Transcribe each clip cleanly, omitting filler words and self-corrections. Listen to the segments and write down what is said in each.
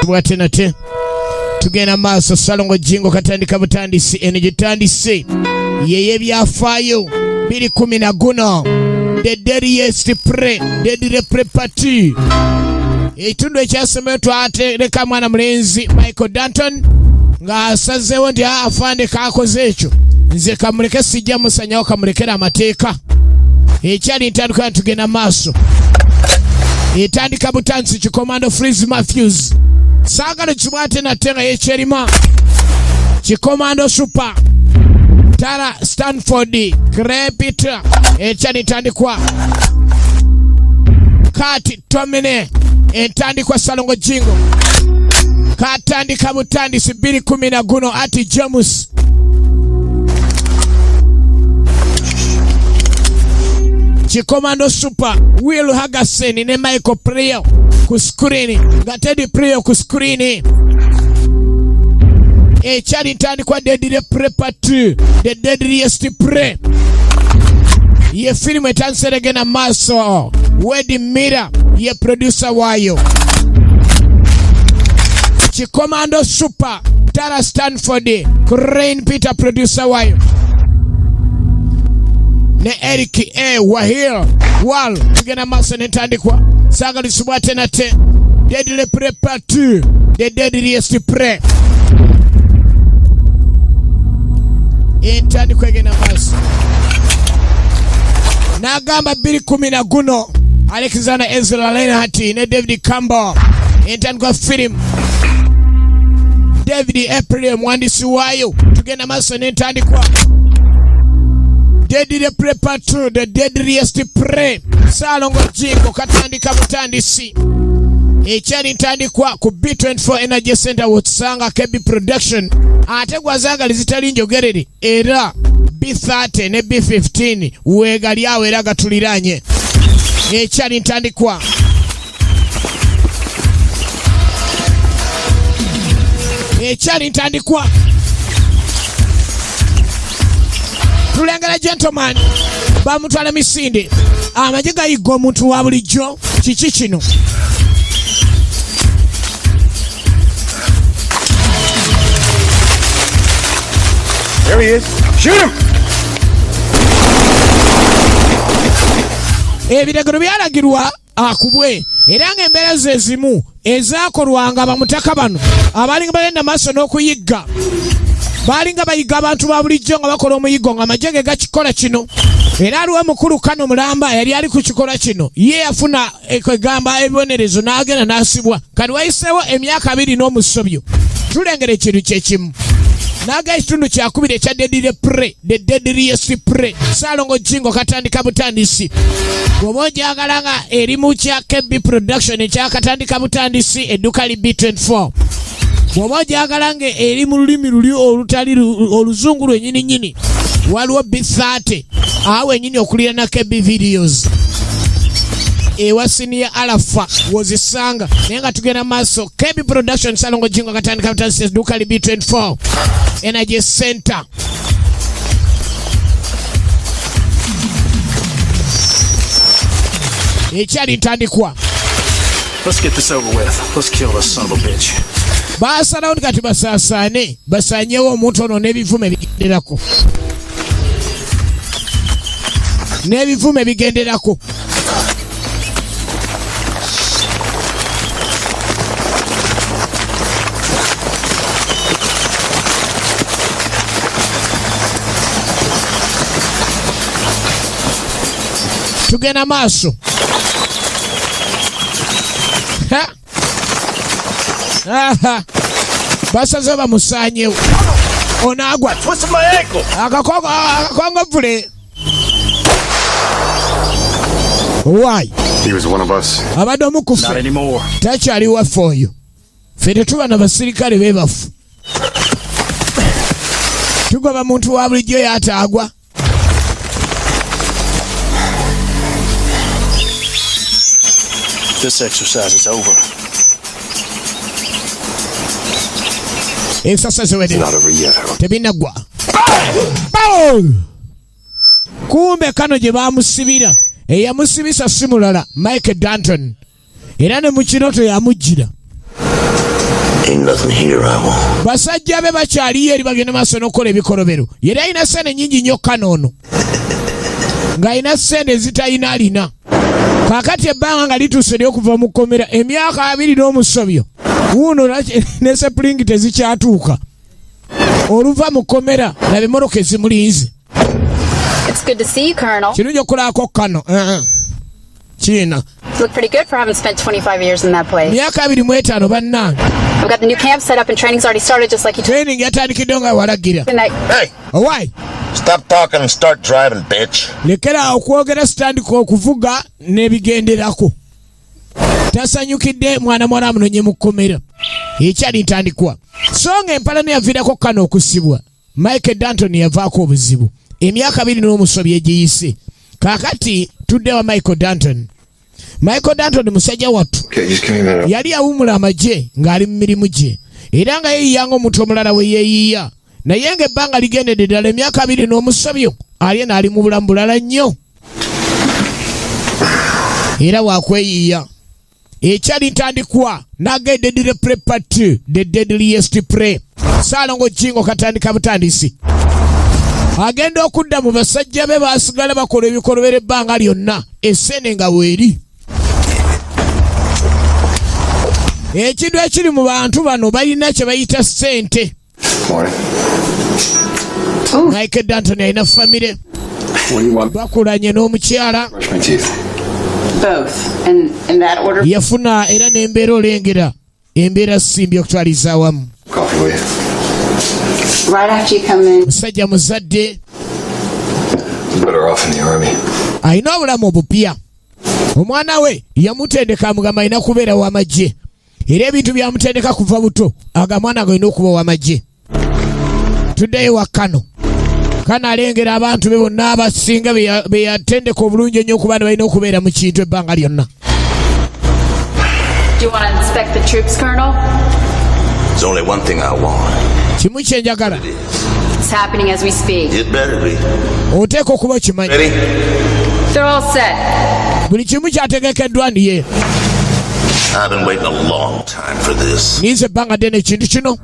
Bwatenate tugenda maaso Salongo Jingo katandika butandisi enegitandise yeye byafaayo 2010 guno the deadliest pre deadly pre party ekitundu ekyasomeyo twatereka mwana mulenzi Michael Danton nga asazeewo nti afande kakoze ekyo nze kamuleke sijja musanyawo kamulekera amateeka ekyali ntandika tugenda maaso etandika butandisi Kikomando Freeze Matthews Sagalo Chibwate na tenga yecherima Kikomando Super Tara Stanford Krepita echani tandikwa Kati Tomine entandikwa Salongo Jingo katandika butandisi 2010 guno ati Jamus Kikomando Super Will Hagasen ne Michael Pryor ku screen gatedi Pryor ku screen echali tandikwa Deadly Prepper 2 the deadliest prey ye film etanseregena maso Wedding Mirror ye producer wayo Kikomando Super Tara Stanford Crane Peter producer wayo ne Eric A. Wahil Wal tugena maso netandikwa Sagalo Chibwate na te Deadly Prepper 2 the deadliest prey entandikwa gena maso nagamba 2010 guno Alexander Ezra Lenhart ne David Campbell entandikwa film David April mwandisi wayo tugena maso netandikwa Deadly Prepper 2 the deadliest prey Salongo Jingo katandika butandisi ekyali ntandikwa ku B24 Energy Center Wotsanga KB Production ate gwazanga lizitali njogerere era B30 ne B15 wegali awo era gatuliranye ekyali ntandikwa tulengera gentleman bamutwala misinde amagye gayiga omuntu wa bulijjo kiki kino There he is. Shoot him! Ebiragiro byalagirwa akubwe era ng'embeera ze zimu ezaakolwanga bamutaka bano abalinga bagenda maaso n'okuyigga balinga bayiga abantu ba bulijjo nga bakola omuyiggo nga amagye gakikola kino era aliwo mukulu Kano Mulamba yali ali ku kikola kino ye yafuna ekwegamba ebibonerezo n'agenda n'asibwa kati wayiseewo emyaka 2 n'omusobyo tulengera ekintu kyekimu naga ekitundu kyakubiri ekya Deadly Prey the deadliest prey Salongo Jingo katandika butandisi bw'oba ojagala nga eri mu kya KB Production ekyakatandika butandisi edduka li B24 bw'oba ojagala nga eri mu lulimi luli olutali oluzungu lwennyini waliwo B30 awo ennyini okulira na KB Videos ewa Senior Alpha wozisanga naye nga tugenda maaso KB Production Salongo Jingo katandika butandisi edduka li B24 Energy Center ekyali ntandikwa Let's get this over with. Let's kill this son of a bitch. basalawo kati basaasaane basanyewo omuntu ono n'ebivume bigenderako tugenda maaso basaze bamusanyewo onagwa akakongavule why He was one of us. abadde omukufu takyali waffe oyo ffe tetuba na basirikale bebafu tugoba muntu wa bulijjo yataagwa This exercise is over. Exercise It's not over yet, Harold. tebinagwa kumbe Kano gye bamusibira eyamusibisa si mulala Michael Danton era ne mu kinoto yamujjira Ain't nothing here I won't. Basajja be bakyaliyo eri bagenda maaso n'okukola ebikolobero. Yeri alina ssente nnyingi nnyo Kanono. Ng'alina ssente zitalina alina. Kaakati ebbanga nga lituuse ly'okuva mu kkomera emyaka 2 n'omusobyo. Wuuno ne sepulingi tezikyatuuka. Oluva mu kkomera laba emmoroka ezimulinze. It's good to see you, Colonel. Kirungi okulaako Kano. Kiina. You look pretty good for having spent 25 years in that place. Myaka 25 bannange. We've got the new camp set up and training's already started just like you told Training yatandikidde nga walagira. me. Hey, Owaayi. stop talking and start driving, bitch. Lekera okwogera sitandika okuvuga n'ebigenderako. Tasanyukidde mwana muwala amunonye mu kkomera. Ekyali ntandikwa. So ng'empalana yaviirako Kano okusibwa. Michael Danton yavaako obuzibu. Emyaka 2 n'omusobyo egiyise. Kaakati tudde wa Michael Danton. Michael Danton musajja wattu. Okay, just give me a minute. Yali awummula amagye ng'ali mu mirimu gye. Era nga yeeyiyanga omuntu omulala we yeeyiya. Naye ng'ebbanga ligendedde ddala emyaka 2 n'omusobyo. Ali n'ali mu bulamu bulala nnyo. Era waakweyiiya. Ekyali ntandikwa naga Deadly Prey Part 2, The Deadliest Prey. Saalongo Jingo katandika butandisi. Agenda okudda mu basajja be baasigala bakola ebikolobera ebbanga lyonna essene nga weeri. Ekintu ekiri mu bantu bano balina kye bayita ssente. Morning. Michael Danton alina famire. What do you want? Bakulanye n'omukyala. Brush my teeth. Both. And in that order? Yafuna era n'embeera olengera. Embeera simbi okutwaliza awamu. Coffee with you. Right after you come in. Musajja muzadde. Better off in the army. Alina obulamu obupya. Omwana we yamutendeka amugamba alina kubeera w'amagye. Era ebintu byamutendeka kuva buto agamwana galina okuba w'amagye. Tuddeyo wa Kano. Kano alengera abantu be bonna abasinga be yatendeka obulungi ennyo okuba ne balina okubeera mu kintu ebbanga lyonna. Do you want to inspect the troops, Colonel? There's only one thing I want. Kimu kye njagala. It's happening as we speak. It better be. Oteeka okuba okimanyi. Ready? They're all set. Buli kimu kyategekeddwa ndiye. I've been waiting a long time for this. Ninze ebbanga ddene ekintu kino.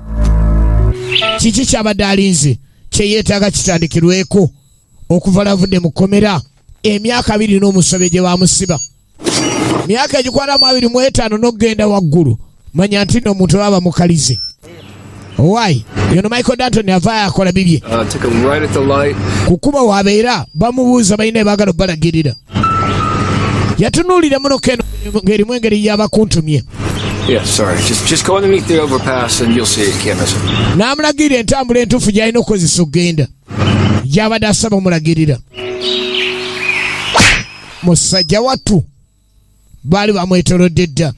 Kiki kyabadde alinze kye yeetaaga kitandikirweko okuva lavudde mu kkomera emyaka 2 n'omusobyo gye bamusiba. Myaka egikwalamu 25 n'okugenda waggulu. Manya nti nno omuntu baba mukalize. Owaayi, yono Michael Danton yavaayo akola bibye. Took him right at the light. Kukuba wabeera bamubuuza balina ebaagala obalagirira. Yatunuulira muno keno ng'erimu engeri y'abakuntumye. Yeah, sorry. Just go underneath the overpass and you'll see it. Can't miss it. N'amulagirira entambula entuufu gy'alina okukozesa okugenda. Gy'abadde asaba omulagirira. Musajja wattu baali bamwetolodde dda.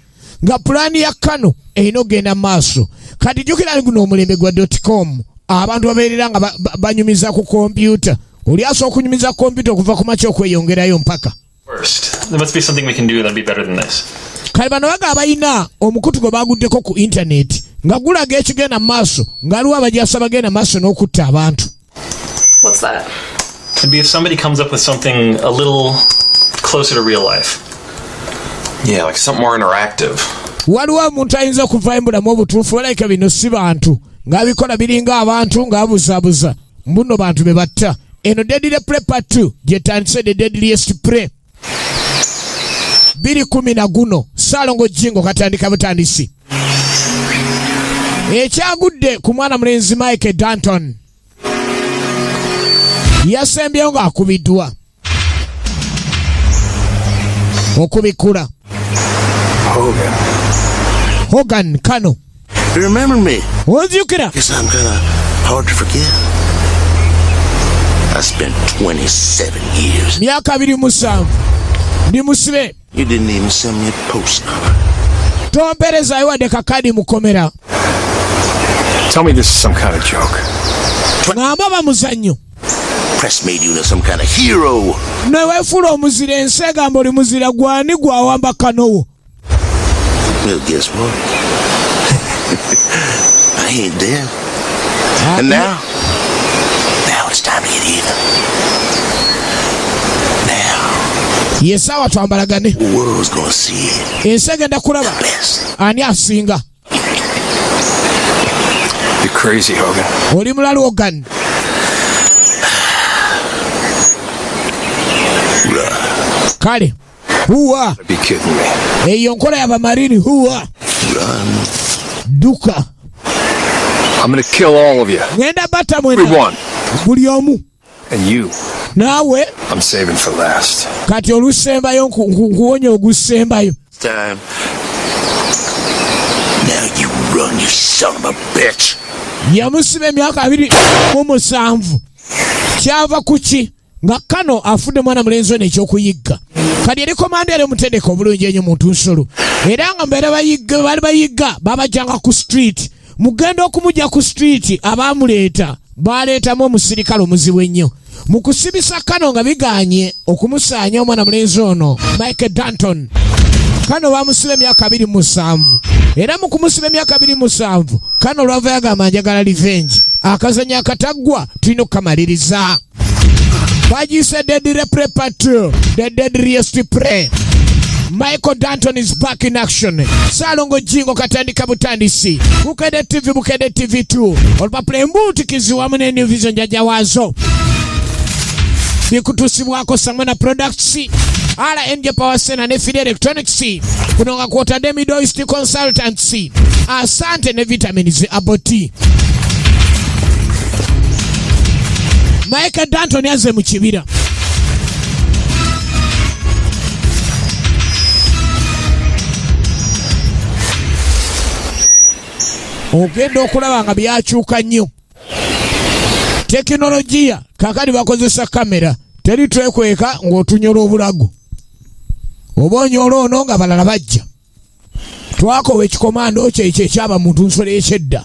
Nga pulaani ya Kano erina okugenda maaso. Kati jjukira guno omulembe gwa .com. Abantu babeerera nga banyumiza ku kompyuta. Oli asobola okunyumiza kompyuta okuva ku makya okweyongerayo mpaka. First, there must be something we can do that'd be better than this. Kale bano bagamba balina omukutu gwe baguddeko ku intaneti nga gulaga ekigenda mu maaso ng'aliwo abajasa bagenda mu maaso n'okutta abantu. What's that? It'd be if somebody comes up with something a little closer to real life. Yeah, like something more interactive. Waliwo omuntu ayinza okuvaayo mu bulamu obutuufu walabika bino si bantu ng'abikola biringa abantu ng'abuzaabuza mbuno bantu be batta. Eno Deadly Prey Part 2 gyetandise The Deadliest Prey. 2:10 guno Saalongo Jingo katandika butandisi. Ekyagudde ku mwana mulenzi Michael Danton. Yasembyewo ng'akubiddwa. Okubikula. Hogan Kano. You remember me? Onzijukira? Guess I'm kinda hard to forget. I spent 27 years. Myaka 27. Ndi musibe. You didn't even send me a postcard. Tomperezaayo wadde kakadi mu kkomera. Tell me this is some kind of joke. Ng'amba bamuzannyo. Press made you into some kind of hero. Neweefula omuzira ensi egamba oli muzira gwani gwawamba Kanowo. Well, guess what? I ain't dead. And now it's time to get even. Now, ye saawa twambalagane. the world's gonna see it. Ensi egenda kulaba Best. ani asinga. You're crazy, Hogan. Oli mulala Hogan. Kale. Huwa. Be kidding me. Eyo nkola y'Abamarini. Huwa. Duka. I'm gonna kill all of you. Ngenda bata mwena. Everyone. Buli omu. And you. Naawe. I'm saving for last. Kati olusembayo nkuwonya ogusembayo. Time. Now you run, you son of a bitch. Yamusiba emyaka 27. Kyava kuki nga kano afudde mwana mulenzi ono ekyokuyigga. Kati yali komanda yali omutendeke obulungi ennyo muntu nsolo. Era nga mbere bali bayigga babajjanga ku street. Mugenda okumujja ku street abaamuleeta baleetamu omusirikale omuzibu ennyo. Mu kusibisa kano nga biganye okumusaanya omwana mulenzi ono Michael Danton. Kano bamusiba emyaka 27. Era mu kumusiba emyaka 27 kano lwava yagamba njagala revenge. Akazanya akataggwa tulina okukamaliriza. Bagiyise Deadly Prepper 2, the deadliest prey. Michael Danton is back in action. Salongo jingo katandika butandisi. Bukede TV, Bukede TV 2. Olupapula embutikizi wamu ne New Vision jaja wazo. Bikutusibwako Samana Products, RNG Power Center ne Fide Electronics. Kunonga kuota Demido East Consultancy. Asante ne vitamins Aboti. Michael Danton yaze mu kibira. Ogenda okulaba nga byakyuka nnyo. Tekinologiya kakali bakozesa kamera. Teri twekweka ng'otunyola obulago. Oba onyola ono nga balala bajja. Twakowa ekikomando kyekyo ekyaba muntu nsolo ekyedda.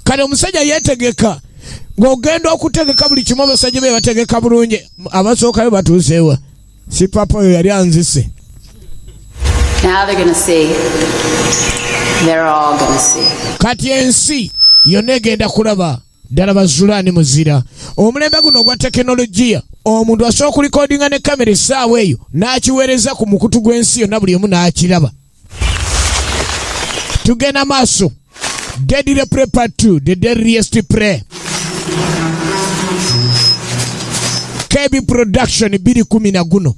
Kale omusajja yeetegeka ng'ogenda okutegeka buli kimu abasajja be bategeka bulungi. Abasookayo batuuseewa. Si papa oyo yali anzise. Now they're gonna see. They're all gonna see. Kati ensi yonna egenda kulaba ddala bazulaani muzira. Omulembe guno ogwa tekinologiya omuntu asobola okulikodinga ne kamera essaawa eyo n'akiweereza ku mukutu gw'ensi yonna buli omu n'akiraba. Tugenda maaso. Deadly Prepper 2, the deadliest prey. KB Production 2010 guno.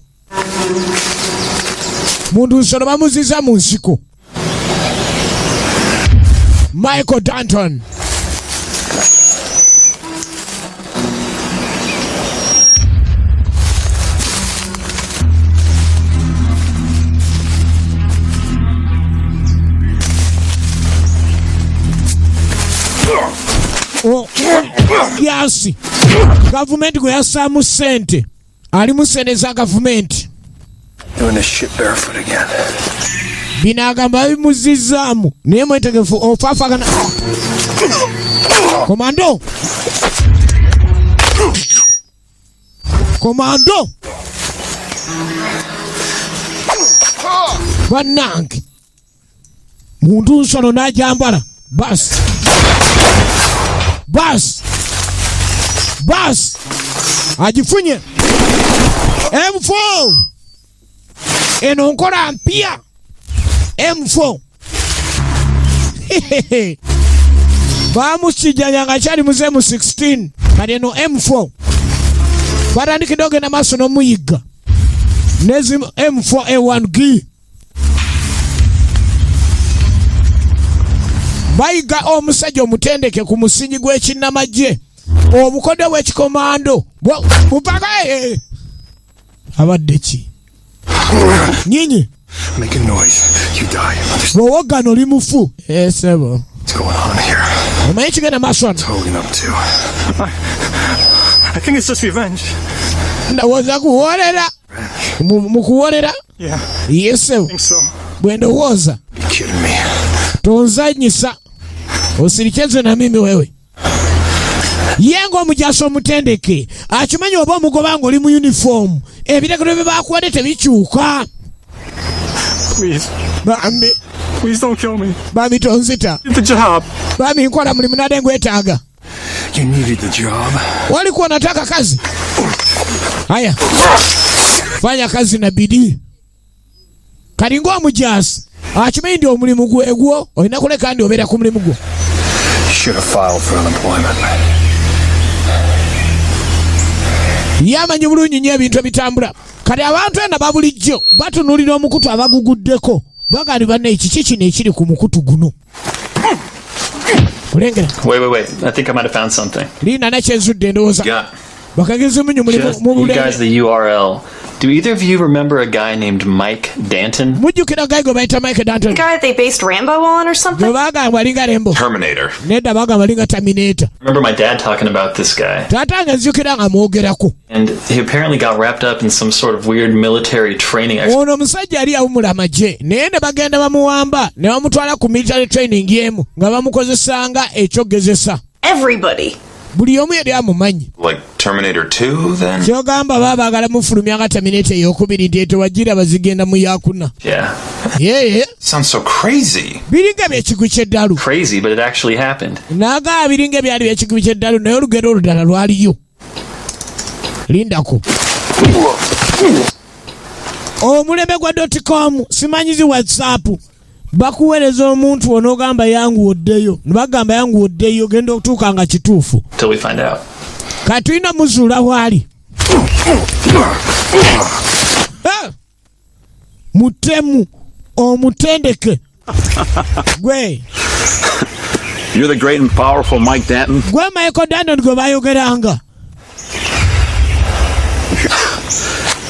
Muntu nsolo bamuziza mu nsiko. Michael Danton. Yasi. Gavumenti gwe yassaamu ssente. Ali museneza gavumenti. Doing this shit barefoot again. Binagamba bimuzizaamu. Naye mwetegefu ofaafagana. Komando. Komando. Bannange. Muntu nsolo n'ajambala. Bas. Bas. Bas. Agifunye. M4. Eno nkola mpya. M4. Bamusijjanya nga kyali muze mu 16. Kati eno M4. Batandikidde ogenda maaso n'omuyigga. Nezi M4A1G. Bayiga omusajja omutendeke ku musingi gw'ekinnamagye. Obukodde bw'ekikomando. Bupaka abadde ki? Nyinyi. Make a noise. You die. Bw'owogana oli mufu. Sebo. What's going on here? Omanyi kigenda maaso ano? Hogan up to? I think it's just revenge. Ndowooza kuwoolera. Mu kuwoolera? Yeah, Yes, I think so. bwe ndowooza. You kidding me? Tonzanyisa. Osirikenze na mimi wewe. Yengo omujaso omutendeke. Akimanyi oba omugoba nga oli mu uniform. Ebitegeko bye bakuwadde tebikyuka. Please, Bambi. please don't kill me. Bambi tonzita. Get the job. Bambi nkola mulimu nade ngwetaaga. You needed the job. Walikuwa nataka kazi. Haya. Fanya kazi na bidii. Kalingo omujasi. Akimanyi ndi omulimu gwegwo. Olina kuleka ndi obeera ku mulimu gwo. should have filed for unemployment. Yamanyi bulungi nnyo ebintu ebitambula. Kati abantu ena babulijjo batunuulira omukutu abaguguddeko. Bagali banne ekiki kino ekiri ku mukutu guno. Kulengera. Wait. I think I might have found something. Lina nakyenzudde ndowooza. Yeah. Bakagezi munyu You guys, the URL. Do either of you remember a guy named Mike Danton? Mujjukira guy gwe bayita Mike Danton. The guy they based Rambo on or something? Gwe bagamba alinga Rambo. Terminator. Nedda bagamba alinga Terminator. I remember my dad talking about this guy. Taata nga nzijukira nga mwogerako. And he apparently got wrapped up in some sort of weird military training Ono omusajja yali awumula amagye naye ne bagenda bamuwamba ne bamutwala ku military training emu nga bamukozesanga ekyogezesa. Everybody. Buli omu yali amumanyi. Like Terminator 2 then? Kyogamba baba baagala mufulumya nga Terminator ey'okubiri nti tewagiraba zigenda mu yakuna. Yeah. Yeah. Sounds so crazy. Biringa by'ekigwi ky'eddalu. Crazy, but it actually happened. Naga biringa byali by'ekigwi ky'eddalu naye olugero oludala lwaliyo. Lindako. Omuleme gwa .com simanyizi WhatsApp. Bakuweereza omuntu onogamba yangu oddeyo. Nibagamba yangu oddeyo genda okutuuka nga kituufu. Till we find out. Katulina muzuula wali. Mutemu omutendeke. Gwe. You're the great and powerful Mike Danton. Gwe Michael Danton gwe bayogeranga.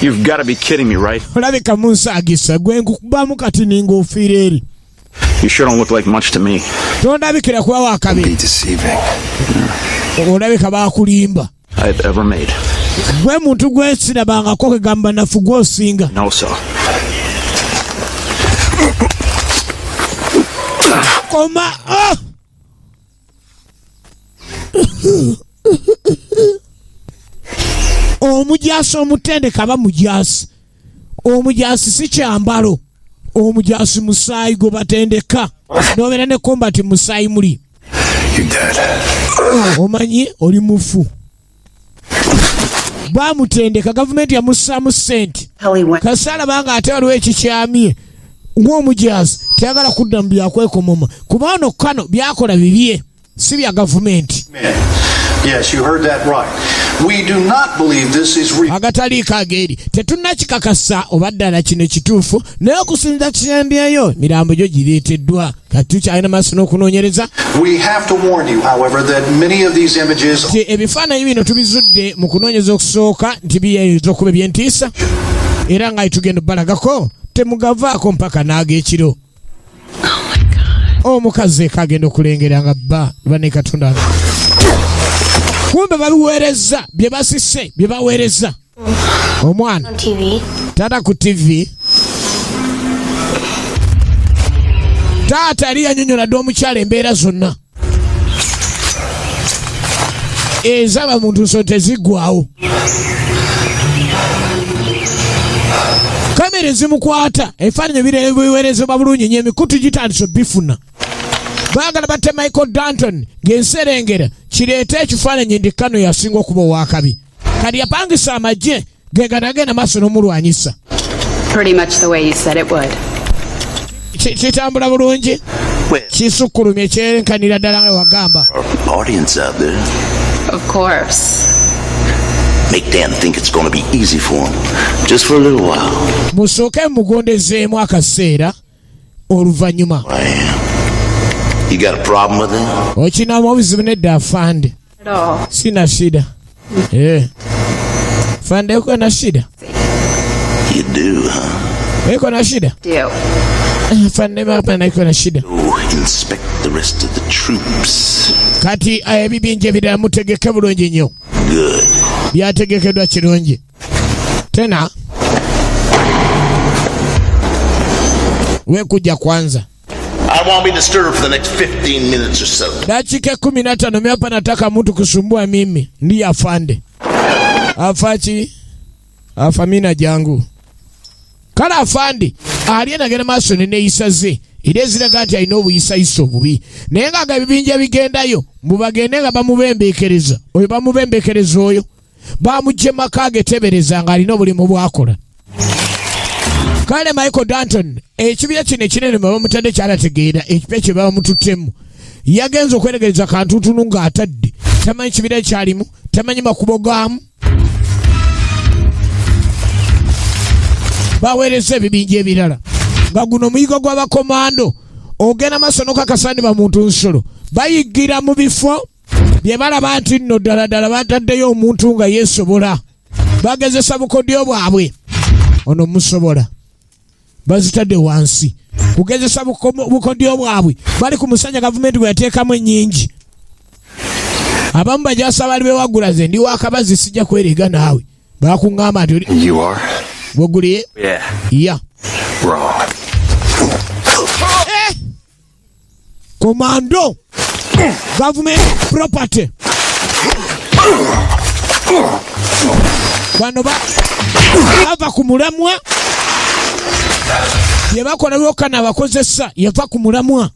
You've got to be kidding me, right? Olabika munsaagisa gwe nkukubamu kati ninga ofiira eri. You sure don't look like much to me. Tondabikira kuba wakabi. Be deceiving. Olabika baakulimba. I've ever made. Gwe muntu gwe sirabangako kegamba nafu gw'osinga. No, sir. Koma. Omujaasi omutendeke aba mujaasi. Omujaasi si kyambalo. Omujaasi musaayi gwe batendeka. Nobeera ne kombati musaayi muli. You're dead. Omanyi oli mufu. Bamutendeka gavumenti yamussaamu ssente. Kasaala banga ate waliwo ekikyamye. Ng'omujaasi teyagala kudda mu byakwekomoma. Kuba ono kano byakola bibye. Si bya gavumenti. Yes, you heard that right. We do not believe this is real. Agataliiko ageeri tetunnakikakasa oba ddala kino kituufu naye okusinza kikyambyayo mirambo gyo gireeteddwa kati tukyalina maaso n'okunoonyereza. We have to warn you, however, that many of these images ebifaananyi bino tubizudde mu kunoonyeza okusooka nti biyinza okuba ebyentiisa era nga tugenda balagako temugavaako mpaka n'ag'ekiro. Omukazi kagenda okulengera nga bba bane Katonda kumbe babiweereza bye basise bye baweereza omwana taata ku TV. Taata yali yanyonyola dde omukyala embeera zonna ezaba muntu nso teziggwawo. Kamera ezimukwata ebifaananyi biweerezebwa bulungi nnyo emikutu gitandise obifuna. Baagala batte Michael Danton ng'enserengera kireete ekifaananyi ndi kano yasinga okuba owakabi. Kati yapangisa amagye geganagenda maaso n'omulwanyisa. Pretty much the way you said it would. Kitambula bulungi. Kisukkulumye ekyerenkanira ddala nga wagamba. Audience out there. Of course. Make Dan think it's going to be easy for him, just for a little while. Musooke mugondezeemu akaseera oluvannyuma. You got a problem with it? Okinamu obuzibu nedda afande. Sina shida. Fande uko na shida? You do, huh? Uko na shida? Do. Fande mapana uko na shida. Inspect the rest of the troops. Kati ebibinja ebirala mutegeke bulungi nnyo. Good. Byategekeddwa kirungi. Tena wekujja kwanza. I won't be disturbed for the next 15 minutes or so. Dakika 15 mimi hapa nataka mtu kusumbua mimi. Ndiye afande. Afachi. Afamina jangu. Kala afandi. Aliena gena maaso neneyisaze. Ireziraga nti alina obuyisayisa obubi. Naye nga ebibinja bigendayo mubagende nga bamubembeekereza. Oyo bamubembeekereza oyo. Bamugye maka agetebereza nga alina obulimu bwakola. Kale Michael Danton ekibira kino ekinene baba mutadde kyalategeera ekipya kye baba mututtemu yagenze okweregereza kantutunu ng'atadde tamanyi kibira ekyalimu tamanyi makubo gaamu baweereza ebibinja ebirala nga guno muyigo gw'abakomando ogenda maaso n'okakasaniba muntu nsolo bayiggira mu bifo bye balaba nti nno ddala bataddeyo omuntu nga yeesobola bagezesa bukodyo bwabwe ono musobola bazitadde wansi kugezesa bukodyo bwabwe bali ku musajja gavumenti gwe yateekamu ennyingi abamu bajasa bali bewagula ze ndi wakabazi sijja kwerega naawe bakuŋŋamba nti weguliye ya komando government property bano bava ku mulamwa bye bakola byokana bakozesa yava ku mulamwa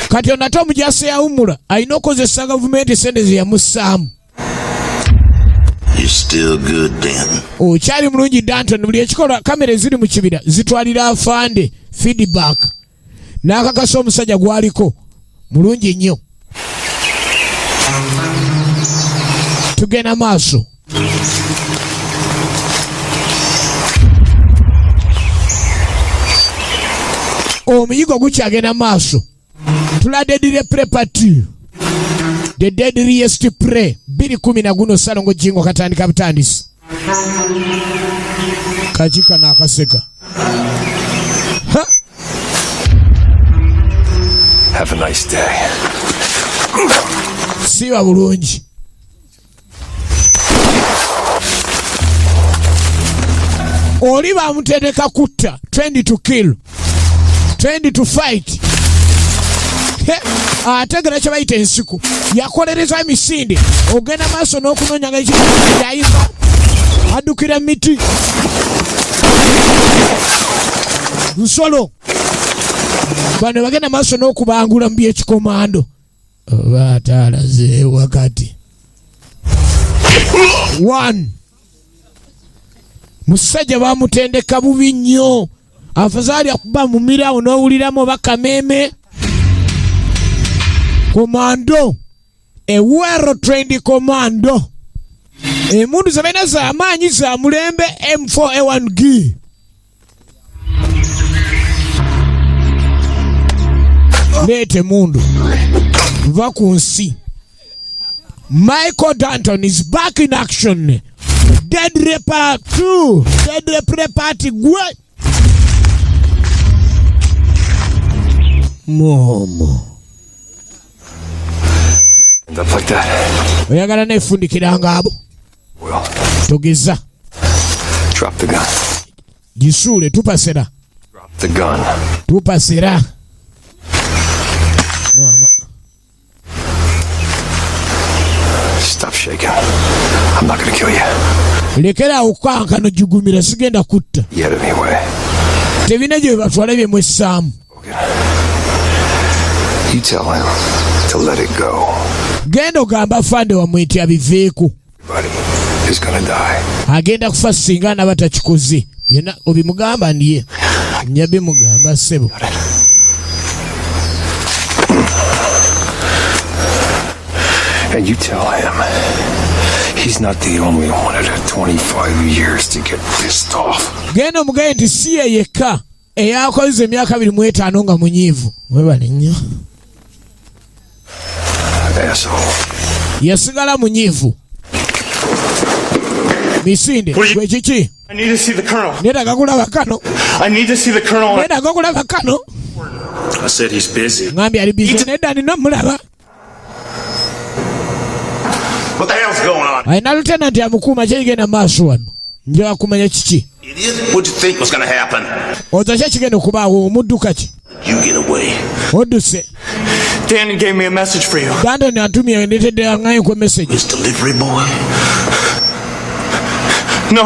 kati ono ate omujasi yawumula alina okozesa gavumenti sente ze yamussaamu okyali mulungi Danton buli ekikola kamera eziri mu kibira zitwalira afande feedback n'akakasa omusajja gwaliko mulungi nnyo tugenda maaso omuyigo gukyagenda maaso tuladde dire prepatu the deadliest prey 2:10 Salongo Jingo katandika butandisi kachika n'akaseka Have a nice day. siba bulungi oli bamutendeka kutta 20 to kill 20 to fight ategera kye bayita ensiku yakolereza emisinde ogenda maaso n'okunoonya nga ekyayiva addukira miti nsolo bano bagenda maaso n'okubangula mu byekikomando oba ataalaze wakati 1 musajja bamutendeka bubi nnyo afazaali akuba mu mirawo n'owuliramu oba kameeme komando a well trained commando emundu ze balina z'amaanyi za mulembe M4A1G leete mundu va ku nsi Michael Danton is back in action Deadly Part 2 Deadly Prey Party gwe momo End up like that. oyagala nefundikira ngaabo Well, togeza drop the gun. gisuule tupasera Drop the gun. tupasera mama Stop shaking. I'm not gonna kill you. lekera okukankano jugumira sigenda kutta Yet anyway. tebina gye batwala bye mwessaamu You tell him to let it go. genda ogamba fande wamwe abiveeko Everybody is gonna die. agenda kufa singa naba takikoze byonna obimugamba ndiye nyabimugamba ssebo And you tell him he's not the only one that had 25 years to get pissed off. genda omugaye nti si ye yekka eyakoze emyaka 25 nga munyiivu webale nnyo Asshole. yasigala munyiivu misinde gwe kiki I need to see the colonel. neetaga kulaba kano I need to see the colonel. neetaga kulaba kano I said he's busy. ngambye ali bizi nedda nina mulaba What the hell's going on? alina lutenanti amukuuma kyekigenda maaso wano njoba kumanya kiki Idiot. What'd you think was gonna happen? oza kyekigenda okubaawo omudduka ki You get away. odduse Danny gave me a message for you. Dandoni antumye ndetedde aŋŋaanyeko message This delivery boy. No.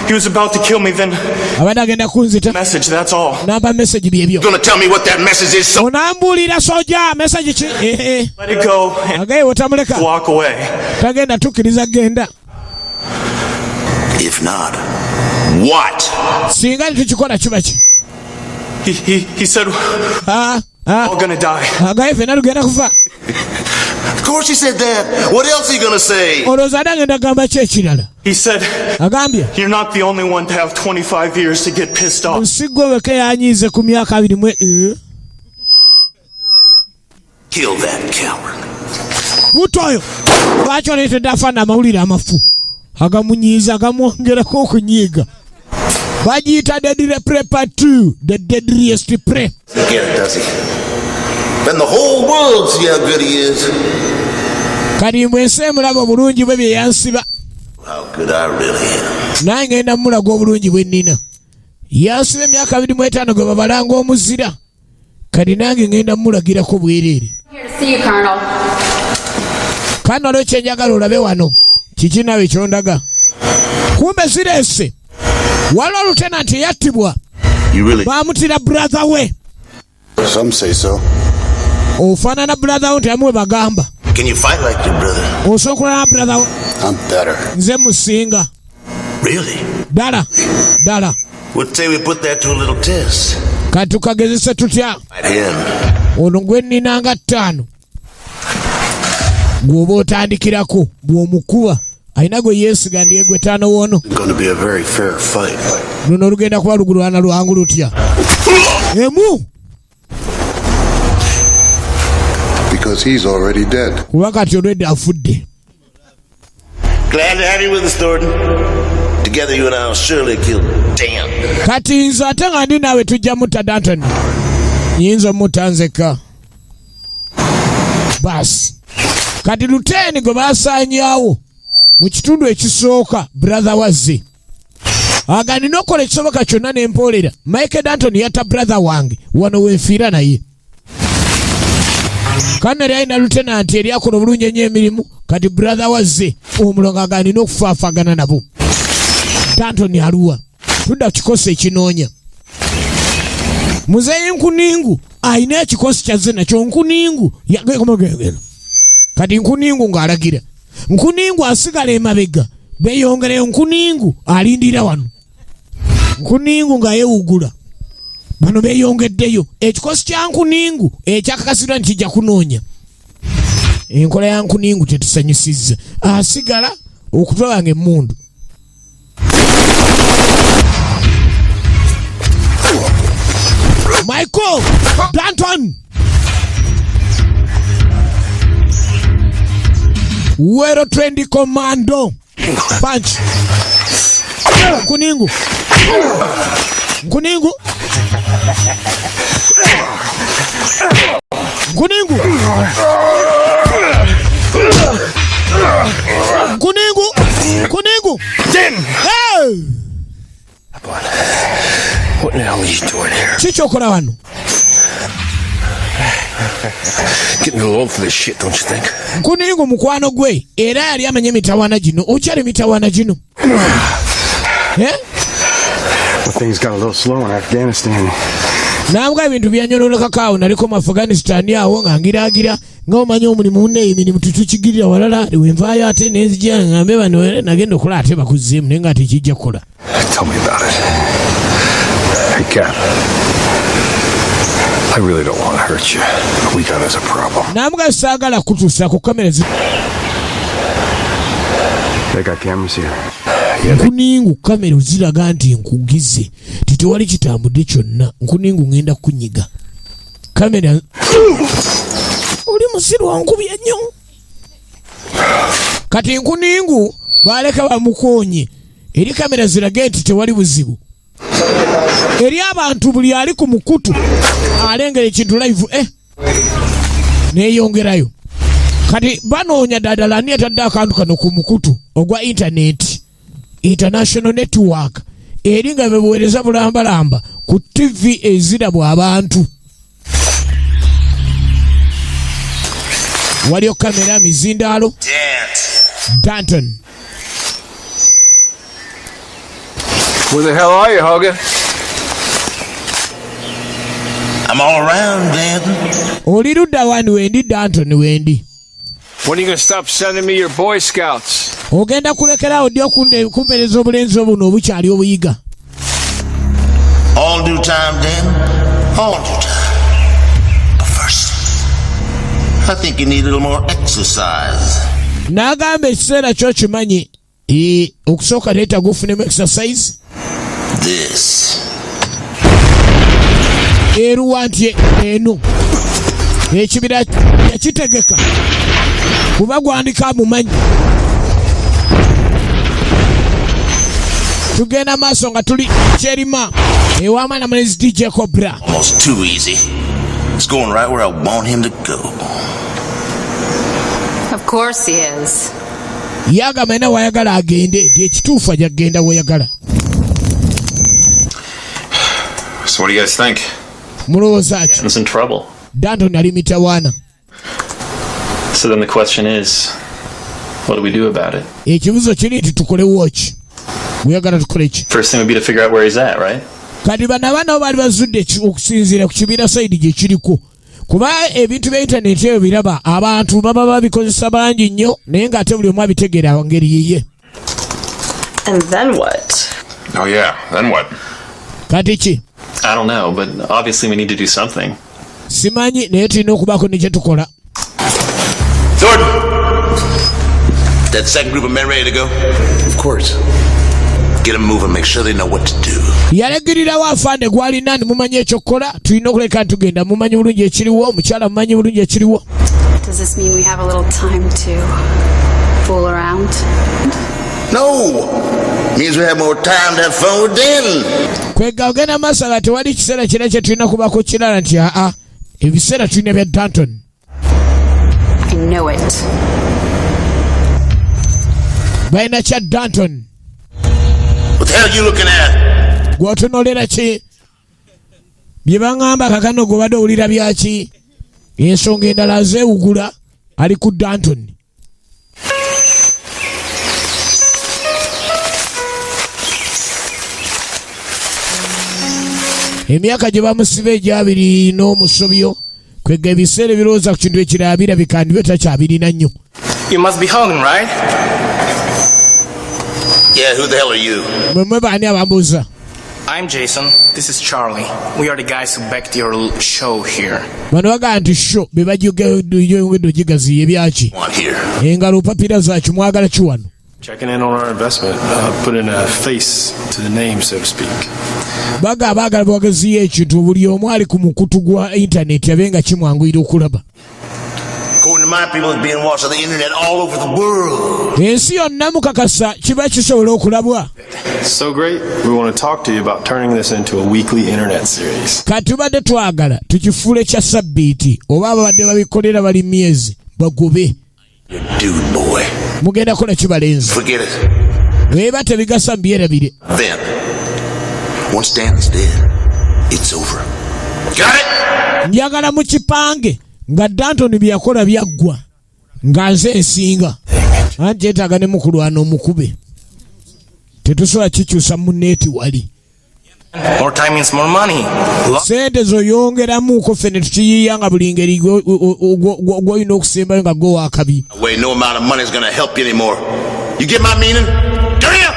He was about to kill me then. abadde agenda kunzita Message, that's all. namba message byebyo You gonna tell me what that message is? So onambuulira soja message ki Let it go and agaye wotamuleka walk away. tagenda tukkiriza genda if not, what? singa tukikola kiba ki He said all gonna die. Agaye fena lugenda kufa. Of course he said that. What else are you gonna say? Olozada ngenda gamba chekirala. He said, agambye, you're not the only one to have 25 years to get pissed off. Nsigwe weke yanyize ku myaka 20 Kill that coward. Mutoyo. Lwaki oleetedde afaana amawulire amafu. Agamunyiiza agamwongerako okunyiiga. Bagiyita Deadly Prepper 2, the deadliest prey. Again, does he? Then the whole world see how good he is. Kati mbwe ensi emulaba obulungi bwe bye yansiba. How good I really am. Naye ngenda mulaga obulungi bwe nnina. Yansiba emyaka 25 gwe babalanga omuzira. Kati nange ngenda mulagirako bwereere. Kanalo kyenjagala olabe wano. Kiki nawe kyondaga? Kumbe zireese. Waliwo Lieutenant yattibwa. Baamutira brother we. Some say so. Ofaanana brother we nti bagamba. Can you fight like your brother? Osobola na brother we. I'm better. Nze musinga. Really? Dala. Would say we put that to a little test. Kati tukagezese tutya? Ono gwe nnina nga 5. Gwoba otandikirako bw'omukuba ayina gwe yeesiga ndiye gwe 5 woono. Gonna be a very fair fight. Luno olugenda kuba lugulwana lwangu lutya? Emu! Because he's already dead. Kuba kati olwedde afudde. Glad to have you with us, Thornton. Together you and I will surely kill damn. Kati nze ate nga ndi naawe tujja mutta Danton. Nyinza mutta nzeka. Basi. Kati Luteni gwe baasaanyaawo mu kitundu ekisooka brother wazze. Aga nina okukola ekisoboka kyonna ne mpoolera. Michael Danton yatta brother wange wano wenfiira naye. Kanali alina Lieutenant eri akola obulungi ennyo emirimu. Kati brother wazze omulongo aga nina okufaafagana nabo. Danton aluwa. Tudda kikosi ekinoonya. Muzeeyi Nkuningu ayina ekikosi kyazze nakyo. Nkuningu yagegomagegera. Kati Nkuningu ng'alagira. Nkuningu asigala emabega. Beeyongereyo Nkuningu alindira wano. Nkuningu nga yeewugula. Bano beeyongeddeyo. Ekikosi kya Nkuningu ekyakakasibwa nti kijja kunoonya. Enkola ya Nkuningu tetusanyusizza. Asigala okutwa wange emmundu. Michael Danton. Wero Trendy Commando. Punch. Nkuningu. Nkuningu. Nkuningu. Nkuningu. Nkuningu. Hey! What the hell are you doing here? Kiki okola wano? Getting a little old for this shit, don't you think? Nkuningu mukwano gwe era yali amanye mitawana gino. Okyali mitawana gino. Well, things got a little slow in Afghanistan. Nabwo ebintu byanyololeka awo naliko mu Afghanistan awo nga ngiraagira nga omanyi omulimu munne emirimu tutukigirira walala wenvaayo ate nenzija ngambe bano nagenda okola ate bakuzzeemu naye nga tekijja kukola. Tell me about it. Hey, Cat. I really don't want to hurt you. We got us a problem. Nabwo saagala kutuusa ku kamera zi. They got cameras here. Nkuningu kamera ziraga nti nkugize titewali kitambudde kyonna. Nkuningu ngenda kunyiga kamera. Oli musiru wankubye nnyo. Kati Nkuningu baleka bamukoonye eri kamera zirage nti tewali buzibu. Eri abantu buli ali ku mukutu alengera ekintu live neeyongerayo. Kati banoonya ddala ani atadde akantu kano ku mukutu ogwa internet. International network eri nga bebuweereza bulambalamba ku TV ezirabwa abantu. Waliyo kamera mizindaalo. Danton. Where the hell are you, Hogan? I'm all around, Danton. Oli ludda wani wendi Danton wendi. When are you going to stop sending me your Boy Scouts? Ogenda kulekerawo ddi okumpereza obulenzi obuno obukyali obuyiga. All due time, Danton. All due time. I think you need a little more exercise. N'agamba ekiseera kyo kimanyi okusooka leeta gufunemu exercise. This. Eruwantye eno ekibira yakitegeka kuba gwandika mumanyi. Tugenda maaso nga tuli Kyerima ew'amaana Manezi DJ Cobra. Almost too easy. It's going right where I want him to go. Of course he is. Yagamba ena wayagala agende nti ekituufu ajja kugenda weyagala. So what do you guys think? Mulowooza ki? It's in trouble. Danton ali mitawaana. So then the question is, what do we do about it? Ekibuzo kiri nti tukolewo ki? Muyagala tukole ki? First thing would be to figure out where he's at, right? Kati bano abaana baali bazudde okusinziira ku kibira sayidi gye kiriko. Kuba ebintu bya internet ebyo biraba abantu baba babikozesa bangi nnyo naye ng'ate buli omu abitegeera ngeri yiye. And then what? Oh yeah, then what? Kati ki? I don't know, but obviously we need to do something. Simanyi naye tulina okubaako ne kye tukola. Thornton! That second group of men ready to go? Of course. Get them moving, make sure they know what to do. Yalagirirawo afande gwalina nti mumanyi ekyokukola tulina okuleka ntugenda mumanyi bulungi ekiriwo omukyala mumanyi bulungi ekiriwo. Does this mean we have a little time to fool around? No! Means we have more time to have fun with Dan. Kwega ogenda maaso nga tewali kiseera kira kye tulina kubaako kirala nti ebiseera tulina bya Danton. I know it. Balina kya Danton. What the hell are you looking at? Gw'otunuulira ki? Bye baŋŋamba kakano gw'obadde owulira byaki? Ensonga endala azeewugula ali ku Danton. Emyaka gye bamusiba egyabiri n'omusobyo kwega ebiseera ebirowooza ku kintu ekirala birabika ndibe takyabirina nnyo. You must be hungry, right? Yeah, who the hell are you? Mmwe baani abambuuza? I'm Jason. This is Charlie. We are the guys who backed your show here. Bano bagamba nti sho be bajyogedde gigaziya ebyaki? Want here? Engalo papira zaaki mwagala ki wano? Checking in on our investment, putting a face to the name, so to speak. Baga baagala bwagaziya ekintu buli omu ali ku mukutu gwa intaneti abe nga kimwanguyira okulaba. According to my people, it's being watched on the internet all over the world. Ensi yonna mukakasa kiba kisobola okulabwa. So great, we want to talk to you about turning this into a weekly internet series. Katubadde twagala tukifuule kya sabbiiti oba ababadde babikolera bali myezi bagobe. Dude, boy. Mugenda kola kibalenzi. Forget it. Weeba tebigasa mbyerabire. Then, once Dan's dead, it's over. Got it? Njagala mu kipange nga Danton bye yakola byaggwa nga nze ensinga. Anti yeetaaga ne mukulwana omukube. Tetusobola kikyusa mu neeti wali. More time means more money. Sente zoyongeramuuko ffene tukiyiiya nga buli ngeri gw'olina okusembayo nga gwe waakabi. Wait, no amount of money is going to help you anymore. You get my meaning? Do you?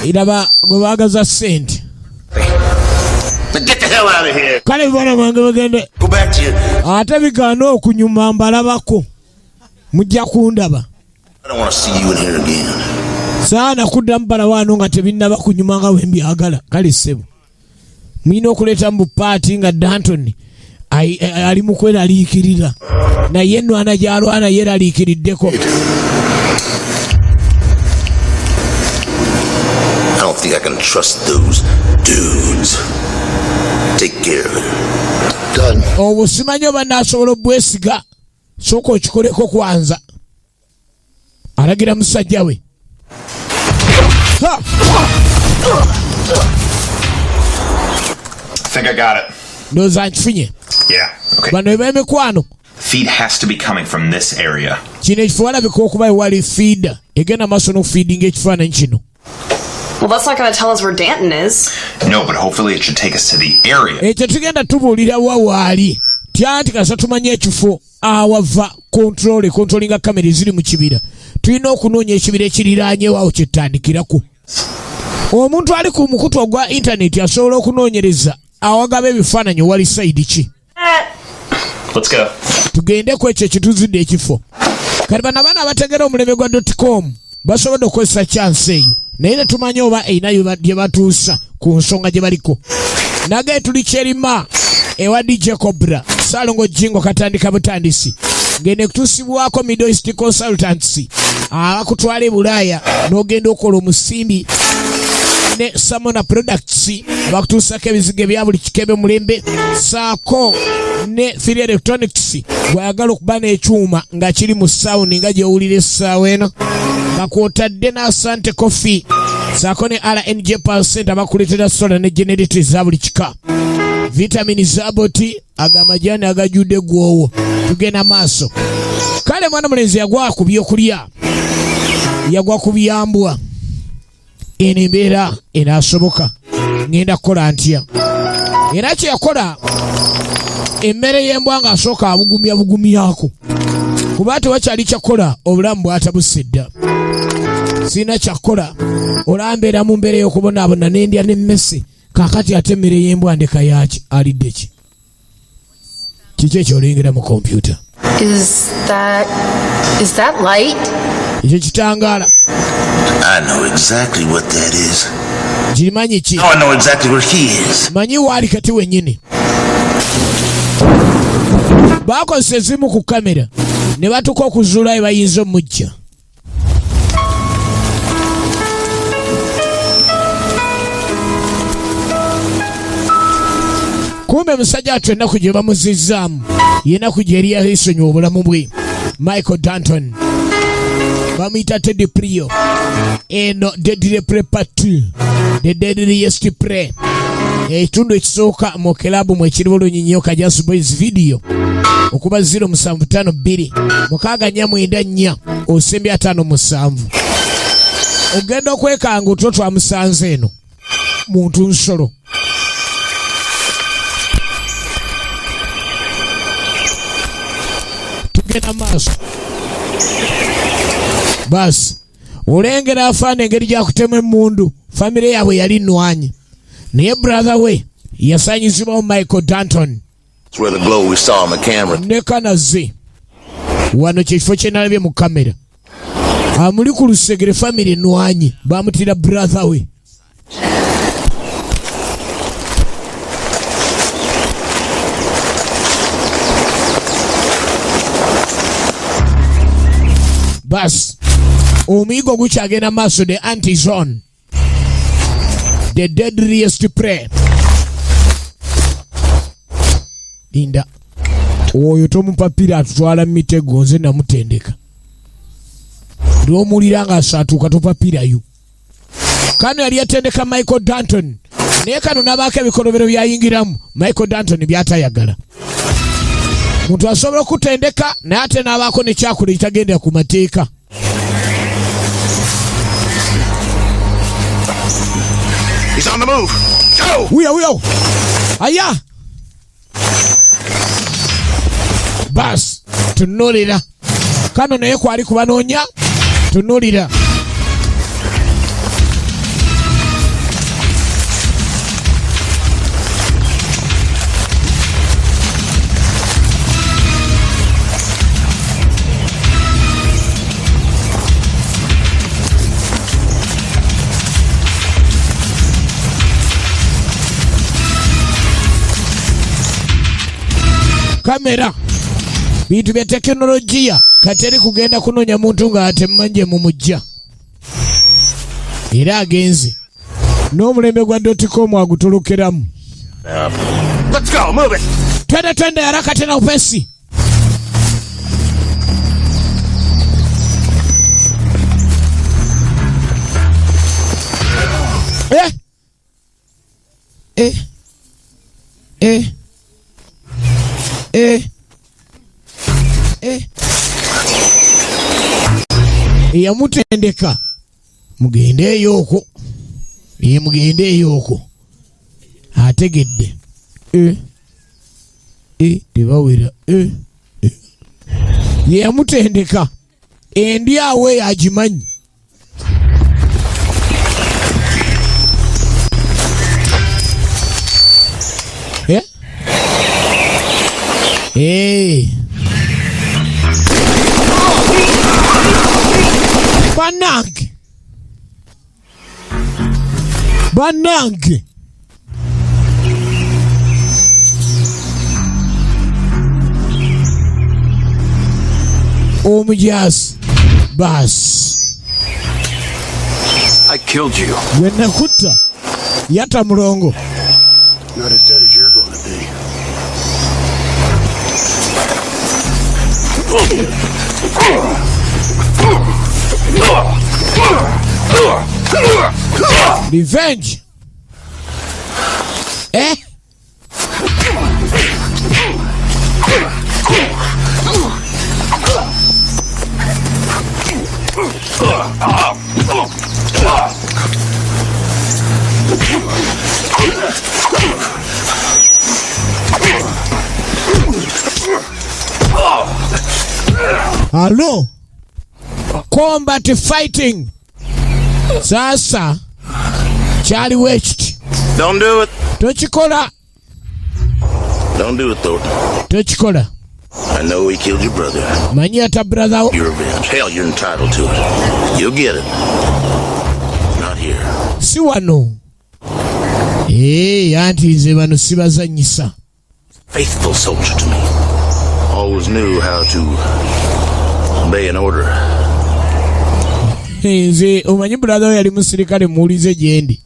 Iraba gwe baagaza ssente. Get the hell out of here. Kale bwana bange bagende. Go back to your... Ate bigaana okunyuma mbalabako. Mujja kundaba. I don't want to see you in here again. Saana kuddamu bala wano nga tebinnaba kunyuma nga bwe mbyagala. Kale ssebo. Mulina okuleeta mu paati nga Danton ali mu kweraliikirira. Naye ennwana gy'alwana yeraliikiriddeko. I don't think I can trust those dudes. Take care of it. Done. Obwo simanyi oba naasobola obwesiga. Sooka okikoleko kwanza. Alagira musajja we. I think I got it. Ndowooza nkifunye. Yeah, okay. Bano eb'emikwano. Feed has to be coming from this area. Kino ekifo walabika okuba ewali feed. Egenda maaso n'okufeedinga ekifaananyi kino. Well, that's not going to tell us where Danton is. No, but hopefully it should take us to the area. Ekyo tugenda tubuulira wawaali. Tyanti kasa tumanye ekifo awava kontrolinga kamera eziri mu kibira. Tulina okunoonya ekibira ekiriraanyewo awo kyetutandikirako. Omuntu ali ku mukutu ogwa intaneti asobola okunoonyereza awagaba ebifaananyi wali sayidi ki? Let's go. Tugende ku ekyo kituzidde ekifo. Kati bano abaana abategera omulembe gwa .com basobodde okukozesa chance eyo. Naye ne tumanye oba eyina gye batuusa ku nsonga gye baliko. Nage tuli Kyerima ewa DJ Cobra. Salongo Jingo katandika butandisi. Ngende kutusibwako Middle East Consultancy. Abakutwala Bulaaya n'ogenda okola omusimbi ne Samona Products abakutuusako ebizigo bya buli kikebe mulembe saako ne Free Electronics bwayagala okuba n'ekyuma nga kiri mu sound nga gy'owulira essaawa eno bakwotadde ne Asante Coffee saako ne RNG Power Center bakuleetera soda ne generators za buli kika vitamini za boti agamajani agajudde gwowo tugenda maaso kale mwana mulenzi yagwa ku byokulya yagwa ku byambwa eno embeera enaasoboka ngenda kukola ntya era kye yakola emmere y'embwa nga asooka abugumyako kuba tewakyali kyakola obulamu bwatabuse dda sirina kyakola olambeera mu mbeera y'okubonaabona n'endya n'emmese kaakati ate emmere y'embwa ndeka yaki alidde ki kiki ekyolengera mu kompyuta Is that light? ekyo kitangaala I know exactly what that is. kimanyi ki Now I know exactly where he is. manyi waali kati wennyini baakozesa ezimu ku kamera ne batuka okuzuula bayinza omujja kumbe musajja atu ennaku gye bamuzizzaamu yennaku gye yali yalisonyiwa obulamu bwe Michael Danton bamuyita Teddy Prio eno Deadly Prey Part 2 The Deadliest Prey ekitundu ekisooka mu kelabu mwe ekiri olunyinyo Kajasu Boys video okuba 0752 osembya 57 ogenda okwekanga otwo twamusanze eno muntu nsolo tugenda maaso basi olengera afaana engeri gyakutema emmundu famire yaabwe yali nnwanyi naye brother we yasanyizibwamu Michael Danton ne kanaze wano kyekifo kyenalabye mu kamera amuli ku lusegere famire ennwanyi bamutira brother we bas omuyigo gukyagenda maaso the anti-zone the deadliest prey linda oyo tomupapira atutwala mitego nze namutendeka lwomulira nga asatuuka topapirayo kano yali yatendeka Michael Danton naye kano nabaako ebikolobero byayingiramu Michael Danton byatayagala muntu asobola okutendeka naye ate n'abaako nekyakola ekitagendera ku mateeka He's on the move. Go! Uyo aya bas tunulira kano naye kwali kubanoonya tunulira kamera bintu bya tekinolojiya kateri kugenda kunoonya muntu nga atemmanje mu mujja era agenze n'omulembe gwa .com agutolokeramu twende haraka tena upesi eyamutendeka mugendeeyo okwo mugendeeyo okwo ategedde tebawera yeyamutendeka endi awe agimanyi Banange. Omujazi bas. I killed you. Wenakutta yata mulongo. Not as dead as you're going to be. Revenge. Hello. Combat fighting. Sasa Charlie West. Don't do it. Tochikola. Don't do it, Thornton. Tochikola. I know he killed your brother. Manyata brother. Your revenge. Hell, you're entitled to it. You'll get it. Not here. Si wano. Anti nze bano sibazanyisa. Faithful soldier to me. Always knew how to obey an order. Nze omanyi brother yali musirikale muulize gyendi.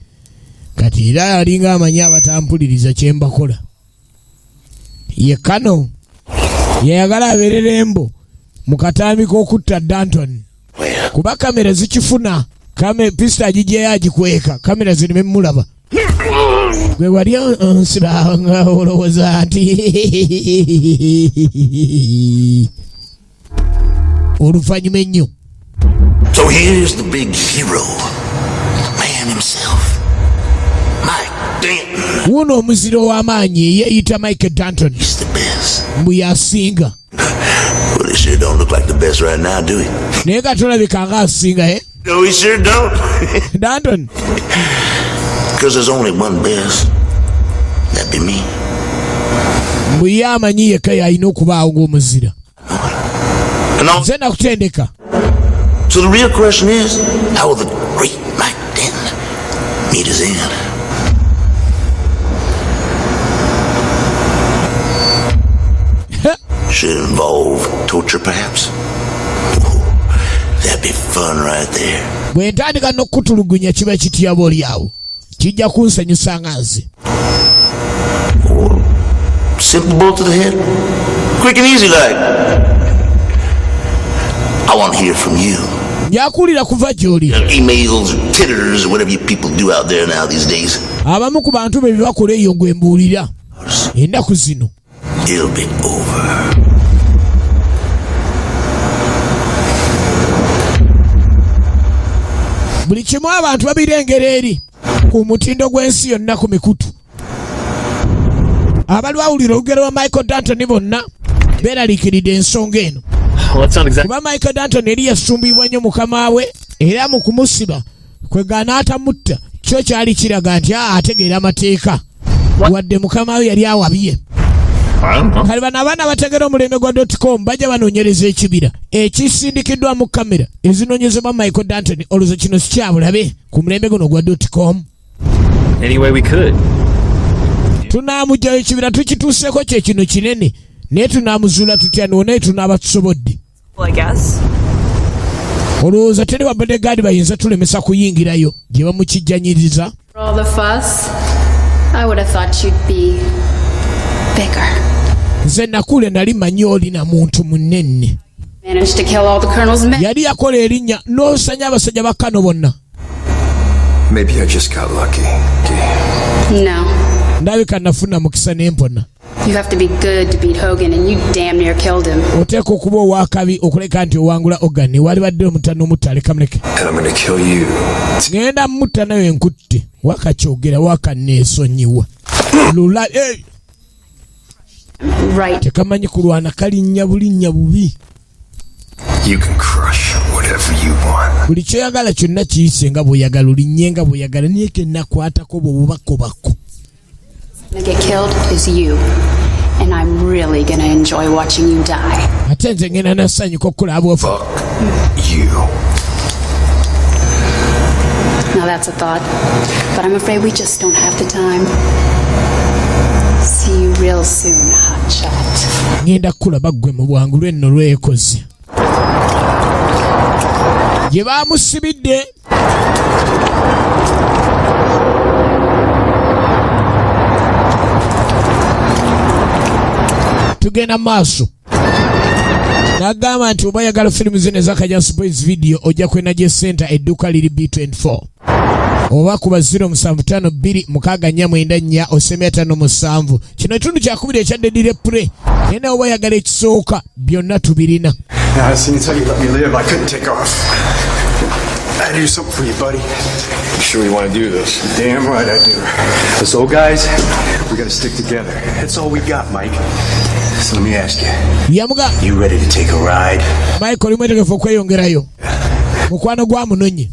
Kati era alinga amanyi abatampuliriza kyembakola. Ye kano yayagala abeerera embo mu katambi k'okutta Danton. Kuba kamera zikifuna. Pista agijjayo agikweka. Kamera zirime mulaba. Gwe wali onsira nga olowooza nti oluvannyuma ennyo. So here's the big hero. Man himself. Mike Danton. Wuno omuziro w'amaanyi yeeyita Mike Danton. He's the best. Mbu yasinga. Well, he sure don't look like the best right now, do he? Naye katolabika nga asinga, No, he sure don't. Danton. Because there's only one best. That'd be me. Mbu ye amanyi yekka y'alina okubaawo ng'omuzira. Nze nakutendeka. So the real question is, how will the great Mike Danton meet his end? Should involve torture, perhaps? That'd be fun right there. Bwe ntandika n'okutulugunya kiba kitya oli awo. Kijja kunsanyusa nga nze. Simple bullet to the head. Quick and easy like. I want to hear from you. Njakulira kuva gy'oli. Emails, titters, whatever you people do out there now these days. Abamu ku bantu be bibakola eyo gwe mbuulira. Ennaku zino. It'll be over. Buli kimu abantu babirengera eri ku mutindo gw'ensi yonna ku mikutu. Abali bawulira olugero lwa Michael Danton bonna beeraliikiridde ensonga eno. Kuba Michael Danton eri yasumbibwa nnyo mukama we era mu kumusiba kwegana atamutta kyo kyali kiraga nti ategeera amateeka wadde mukama we yali awabye. Kale bano abaana bategera omulembe gwa .com bajja banoonyereza ekibira ekisindikiddwa mu kamera ezinoonyezebwa Michael Danton olowooza kino sikyabulabe ku mulembe guno gwa .com. Anyway we could. Tunaamugjayo ekibira tukituuseeko kye kino kinene naye tunaamuzuula tutya naye tunaaba tusobodde. Olowooza teri wa bodyguard bayinza tulemesa kuyingirayo gye bamukijjanyiriza. For all the fuss, I would have thought you'd be bigger. Nze nakule nali manyi olina muntu munene. Managed to kill all the colonel's men. Yali yakola erinnya n'osanya abasajja ba Kano bonna. Maybe I just got lucky. No. Ndabika nafuna mukisa n'empona. You have to be good to beat Hogan, and you damn near killed him. Oteeka okuba owakabi okuleka nti owangula Hogan wali badde omutano omutale kamuleke. And I'm gonna kill you. Ngenda mutta nayo enkutte wakakyogera wakaneesonyiwa. Lula Right. Tekamanyi kulwana kalinnya bulinnya bubi. You can crush whatever you want. Buli kyoyagala kyonna kiyise nga bw'oyagala olinnye nga bw'oyagala naye kennakwatako bwe bubako bako. To get killed is you, and I'm really gonna enjoy watching you die. Ate nze ngenda nasanyuka okulaba ofa. You. Now that's a thought, but I'm afraid we just don't have the time. See you real soon, hotshot. Ngenda kulaba gwe mu bwangu lwenno lwekoze. Gye baamusibidde. Tugenda maaso. Nagamba nti oba yagala firimu zino ez'Akajja Boys video ojja kwena gye center edduuka liri B24. Oba kuba 0752 649 kino ekitundu kyakubiri ekya Deadly Prey. Nena oba yagala ekisooka byonna tubirina. Now, since you let me live, I couldn't take off. I do something for you, buddy. You sure you want to do this? Damn right I do. Us old guys, we gotta stick together. That's all we got, Mike. So let me ask you. Yamuga. You ready to take a ride? Michael mwetegefu okweyongerayo. Mukwano gwa amunonye.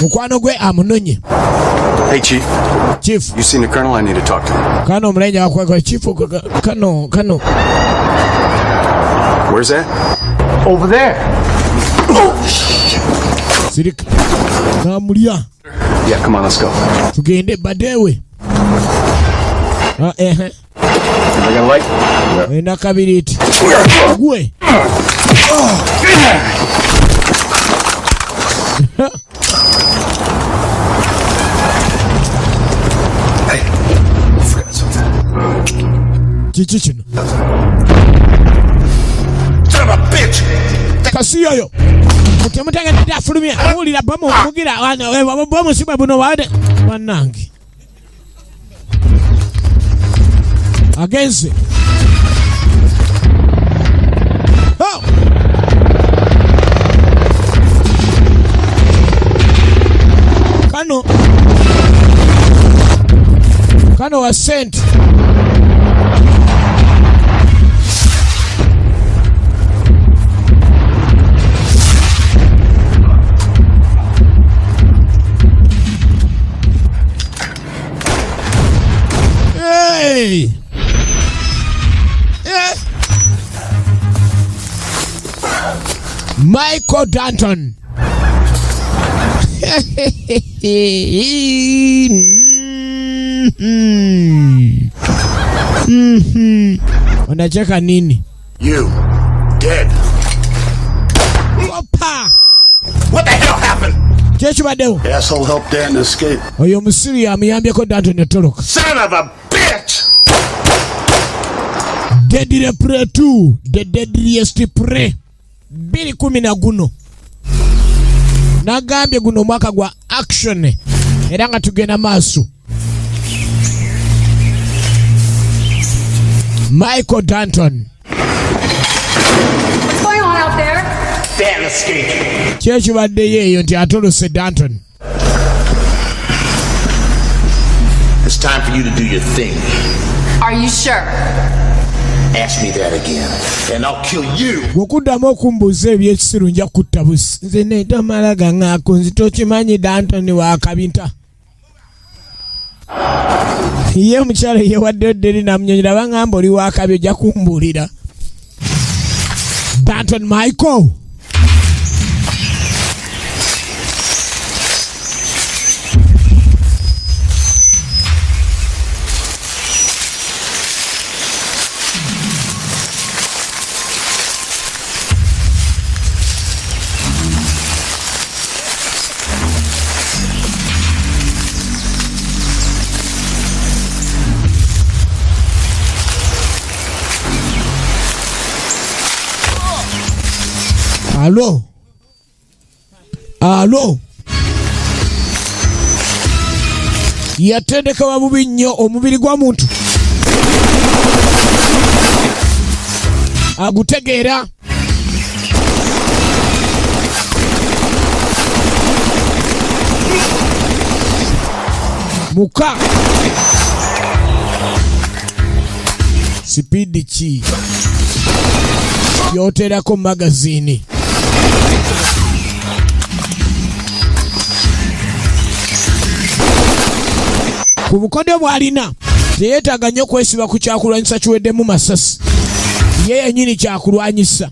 Mukwano gwe amunonye. Hey, Chief. Chief. You seen the Colonel? I need to talk to him. Kano mlenja wakweka Chief kano. Where's that? Over there. Sirika. Namulia. Yeah, come on, let's go. Tugende badewe. You got a light? Enda kabiriti. Gwe. Hey, I forgot something. Chichi kino. Son of a bitch! Kasiyoyo. Mutemutanga ndafulumya. Mulira bomu mugira wana bomu siba buno wade. Wanangi. Agenzi. Oh. Kano was sent. Hey. Michael Danton. Unacheka nini? You dead. Opa. What the hell happened? Chechu badeo. The asshole helped Dan escape. Oyo musiri amuyambyeko Danton yatoloka. Son of a bitch! Deadly Prey 2. The Deadliest Prey. 2010 guno. Nagambye guno mwaka gwa action. Era nga tugenda maaso. Michael Danton. What's going on out there? Dan escaped. Chechu badde yeyo nti atolose Danton. It's time for you to do your thing. Are you sure? Ask me that again, and I'll kill you. Okuddamu okumbuuza ebyekisiru nja kutta busi. Nze neetamala gaŋŋaako nzito kimanyi Danton wa kabinta. Ye omukyala yeewaddeyo dderi namunyonyera baŋŋamba oli wa kabi ojja kumbuulira. Danton Michael. Alo. Yatendeka bubi nnyo omubiri gwa muntu. Agutegeera. Muka. Speed ki. Yoterako magazini. Ku bukodyo bw'alina teyeetaaga nnyo kwesiba ku kyakulwanyisa kiweddemu masasi. Ye yennyini kyakulwanyisa.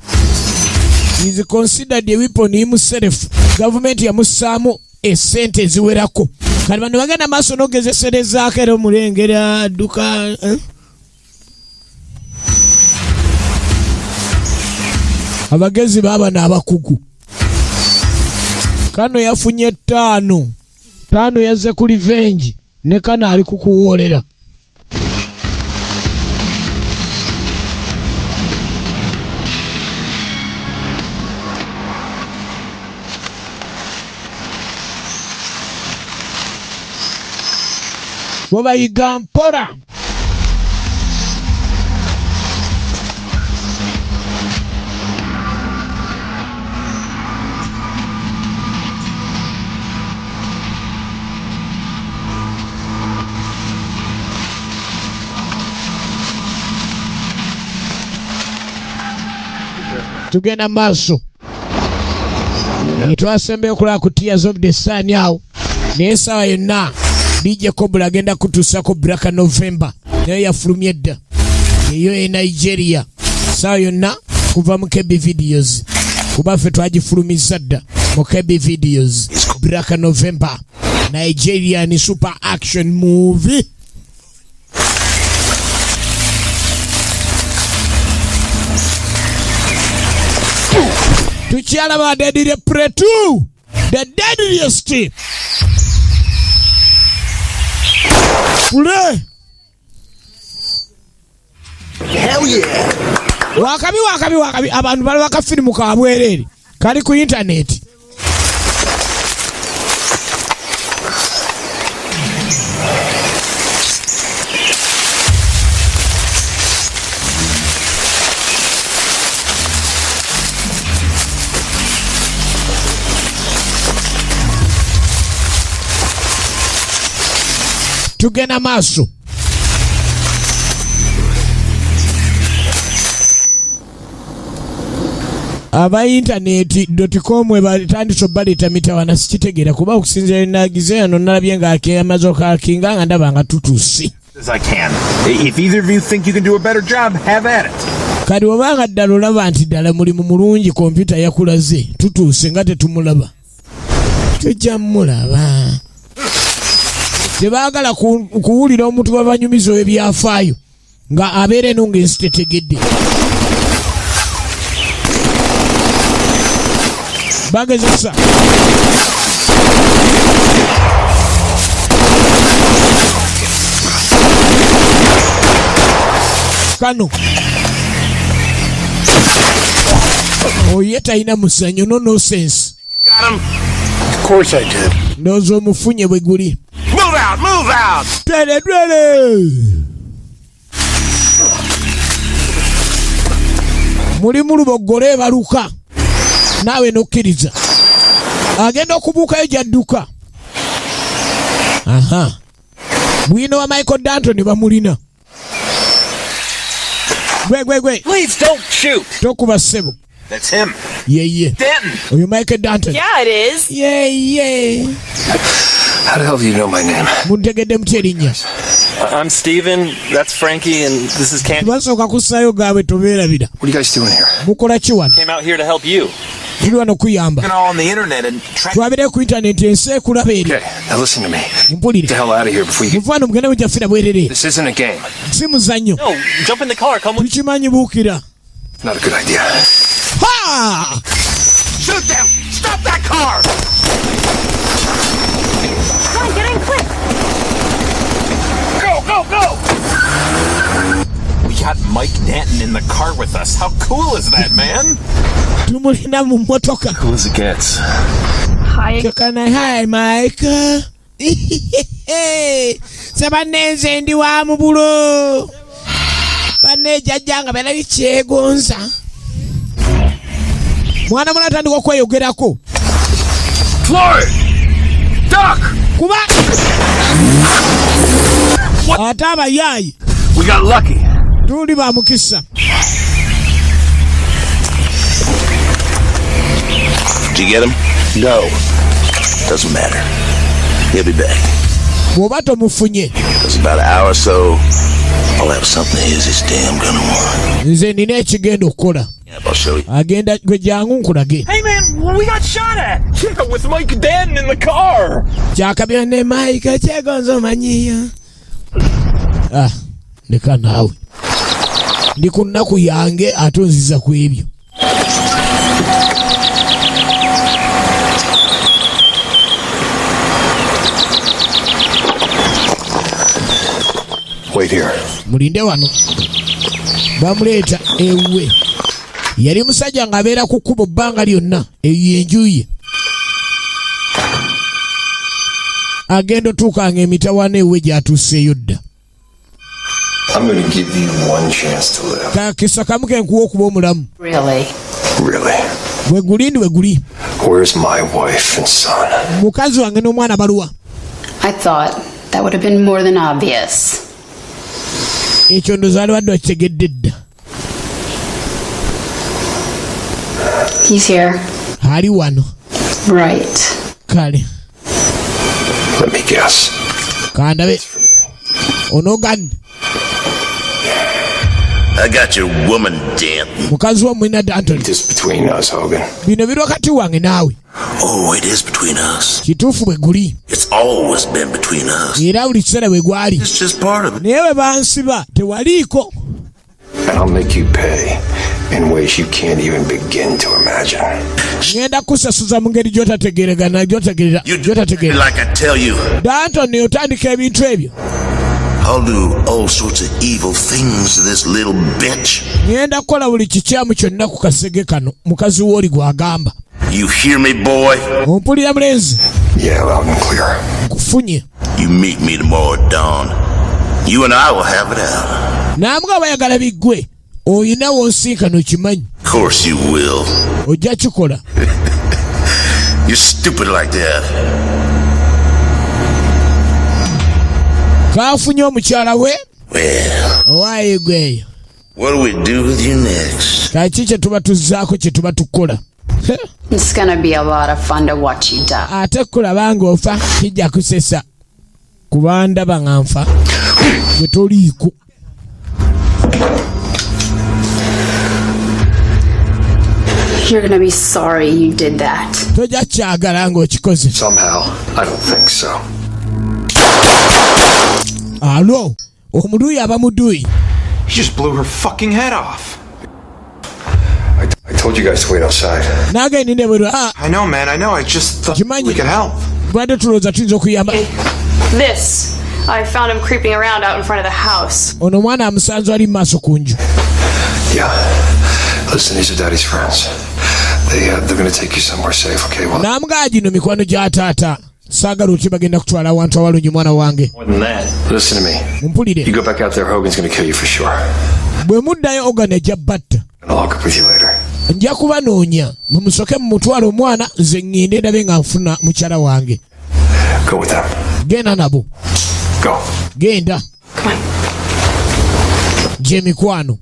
Is considered a weapon himself. Gavumenti yamussaamu essente eziwerako. Kati bano bagenda maaso n'ogezeserezaako era omulengera adduka. Abagezi baaba n'abakugu. Kano yafunye 5 yazze ku revenge ne Kano ali kukuwoolera. Bobayiga mpola. Tugenda maaso. Twasembe okulaba ku Tears of the Sun awo. Naye essaawa yonna DJ Cobra agenda kutuusako Black November. Nayo yafulumye edda. Eyo e Nigeria. Essaawa yonna kuva mu KB Videos. Kuba ffe twagifulumiza dda mu KB Videos. Black November. Nigerian super action movie. Tukyalaba Deadly Prey 2, the deadliest. Play. Hell yeah. Wakabi abantu bali bakafirimu kabwerere kali ku internet. Tugenda maaso. Aba internet.com batandise baleta mitawana sikitegeera kuba okusinzira nagize ano nalabye nga amaze kakinga nga ndaba nga tutuusi. As I can. If either of you think you can do a better job, have at it. Kati obanga ddala olaba nti ddala mulimu mulungi kompyuta yakulaze tutuuse nga tetumulaba. Tujja mulaba. Tebaagala kuwulira omuntu w'abanyumiza ebyafaayo nga abeere no ng'ensi tetegedde. Bagezesa. Kano. Oye talina musanyo, no sense. Got him? Of course I did. Ndowooza omufunye bwe guli. Move out! Twele! Mulimu luboggole baluka. Naawe nokkiriza. Agenda okubuukayo gyadduka. Aha. Bwino wa Michael Danton bamulina. Gwe. Please don't shoot. Tokuba ssebo. That's him. Yeah. Denton. Oyo Michael Danton. Yeah, it is. Yeah. How the hell do you know my name? Muntegedde mutya erinnya. I'm Steven, that's Frankie, and this is Candy. Basooka kussaayo gaabwe tobeerabira. What are you guys doing here? Mukola ki wano? Came out here to help you. Tuli wano kuyamba. All on the internet and Twabire ku internet ensi ekulaba eri. Okay, now listen to me. Mpulire. Get the hell out of here before you get... Muvaano mugende mujjafira bwerere. This isn't a game. Si muzannyo. No, jump in the car, come with. Tukimanyi buukira. Not a good idea. Ha! Shoot them! Stop that car! Come on, get in quick. Go! we got Mike Danton in the car with us. How cool is that, man? Tumulina mu mmotoka. Cool as it gets. Hi, Mike. Sabanenze ndi wa mu bulo. Banne jjajja nga balabye kyegonza. Mwana mwana atandika okweyogerako. Floyd! Duck! Kuba! Ate abayaayi. We got lucky. Tuli ba mukisa. Did you get him? No. Doesn't matter. He'll be back. Bw'oba tomufunye It's about an hour or so. I'll have something here's this damn gonna want. Nze nina ekigenda okukola. I'll show you. Agenda gwe jangu nkulage. Hey man, we got shot at! Yeah, with Mike Danton in the car! Kyakabya ne Mike kyegonzo manyiyo. Leka naawe. Ndi ku nnaku yange ate onziza ku ebyo. Wait here. Mulinde wano. Bamuleeta ewe. Yali musajja ng'abeera ku kkubo bbanga lyonna eyo enju ye. Agenda otuukanga emitawaana ewe gy'atuuseeyo dda. I'm going to give you one chance to live. Kakisa kamu ke nkuwa okuba omulamu. Really? Really? We guli. Where's my wife and son? Mukazi wange n'omwana baluwa. I thought that would have been more than obvious. Ekyo ndowooza ali wadde wakitegedde dda. He's here. Ali wano. Right. Kale. Let me guess. Kandabe. Onogani. I got your woman, Danton. Mukazi wa mwina Danton. It is between us, Hogan. Bino biri wakati wange naawe. Oh, it is between us. Kituufu bwe guli. It's always been between us. Era buli kiseera bwe gwali. It's just part of it. Naye bwe bansiba tewaliiko. And I'll make you pay in ways you can't even begin to imagine. Ngenda kusasuza mu ngeri gy'otategeerera. You do like I tell you. Danton otandika ebintu ebyo. I'll do all sorts of evil things to this little bitch. Ngenda kukola buli kikyamu kyonna ku kasege kano mukazi w'oli gw'agamba. You hear me, boy? Ompulira mulenzi? Yeah, loud and clear. Nkufunye. You meet me tomorrow at dawn. You and I will have it out. Naambwa bayagala biggwe. Oyina wonsinkana okimanyi. Of course you will. Ojja kikola. You're stupid like that. Kaafunye omukyala we? Well, owaayo gweyo. What do we do with you next? Kaki kye tuba tuzzaako kye tuba tukola. It's gonna be a lot of fun to watch you die. Ate kulaba ng'ofa kijja kusesa. Kuba ndaba nga nfa. Gwe toliiko. You're gonna be sorry you did that. Tojja kyagala ng'okikoze. Somehow, I don't think so. Alo, omuduyi aba muduyi. He just blew her fucking head off. I told you guys to wait outside. Nagende ne bwe I know, man. I know. I just thought Kimanyi. we could help. Bwadde tulowooza tuyinza okuyamba. This. I found him creeping around out in front of the house. Ono omwana amusanze ali mu maaso ku nju. Yeah. Listen, these are Daddy's friends. They're going to take you somewhere safe, okay? Well, N'amugaa gino mikwano gya taata. Saagala oti bagenda kutwala awantu awalungi mwana wange. More than that. listen to me. Mumpulire. You go back out there, Hogan's going to kill you for sure. Bwe muddayo Ogan ajja batta. And I'll lock up with you later. Nja kubanoonya. Mumusoke mumutwala omwana nze ngende ndabe nga nfuna mukyala wange. Go with them. Genda nabo. Go. Genda. Gye mikwano.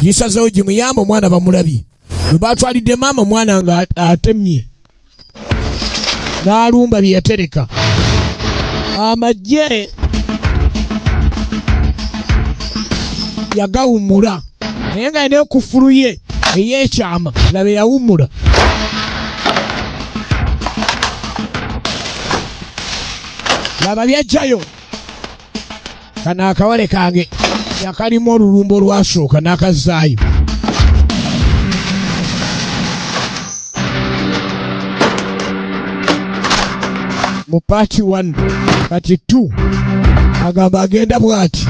Gisazeewo gimuyamba omwana bamulabye. Bwe baatwalidde maama omwana nga atemye. N'alumba bye yatereka. Amagye yagawummula. Naye nga yina ekufulu ye ey'ekyama laba yawummula. Laba byajjayo. Kano akawale kange yakalimu olulumba olwasooka n'akazzaayo. Mu paati 1 kati 2 agamba agenda bw'ati.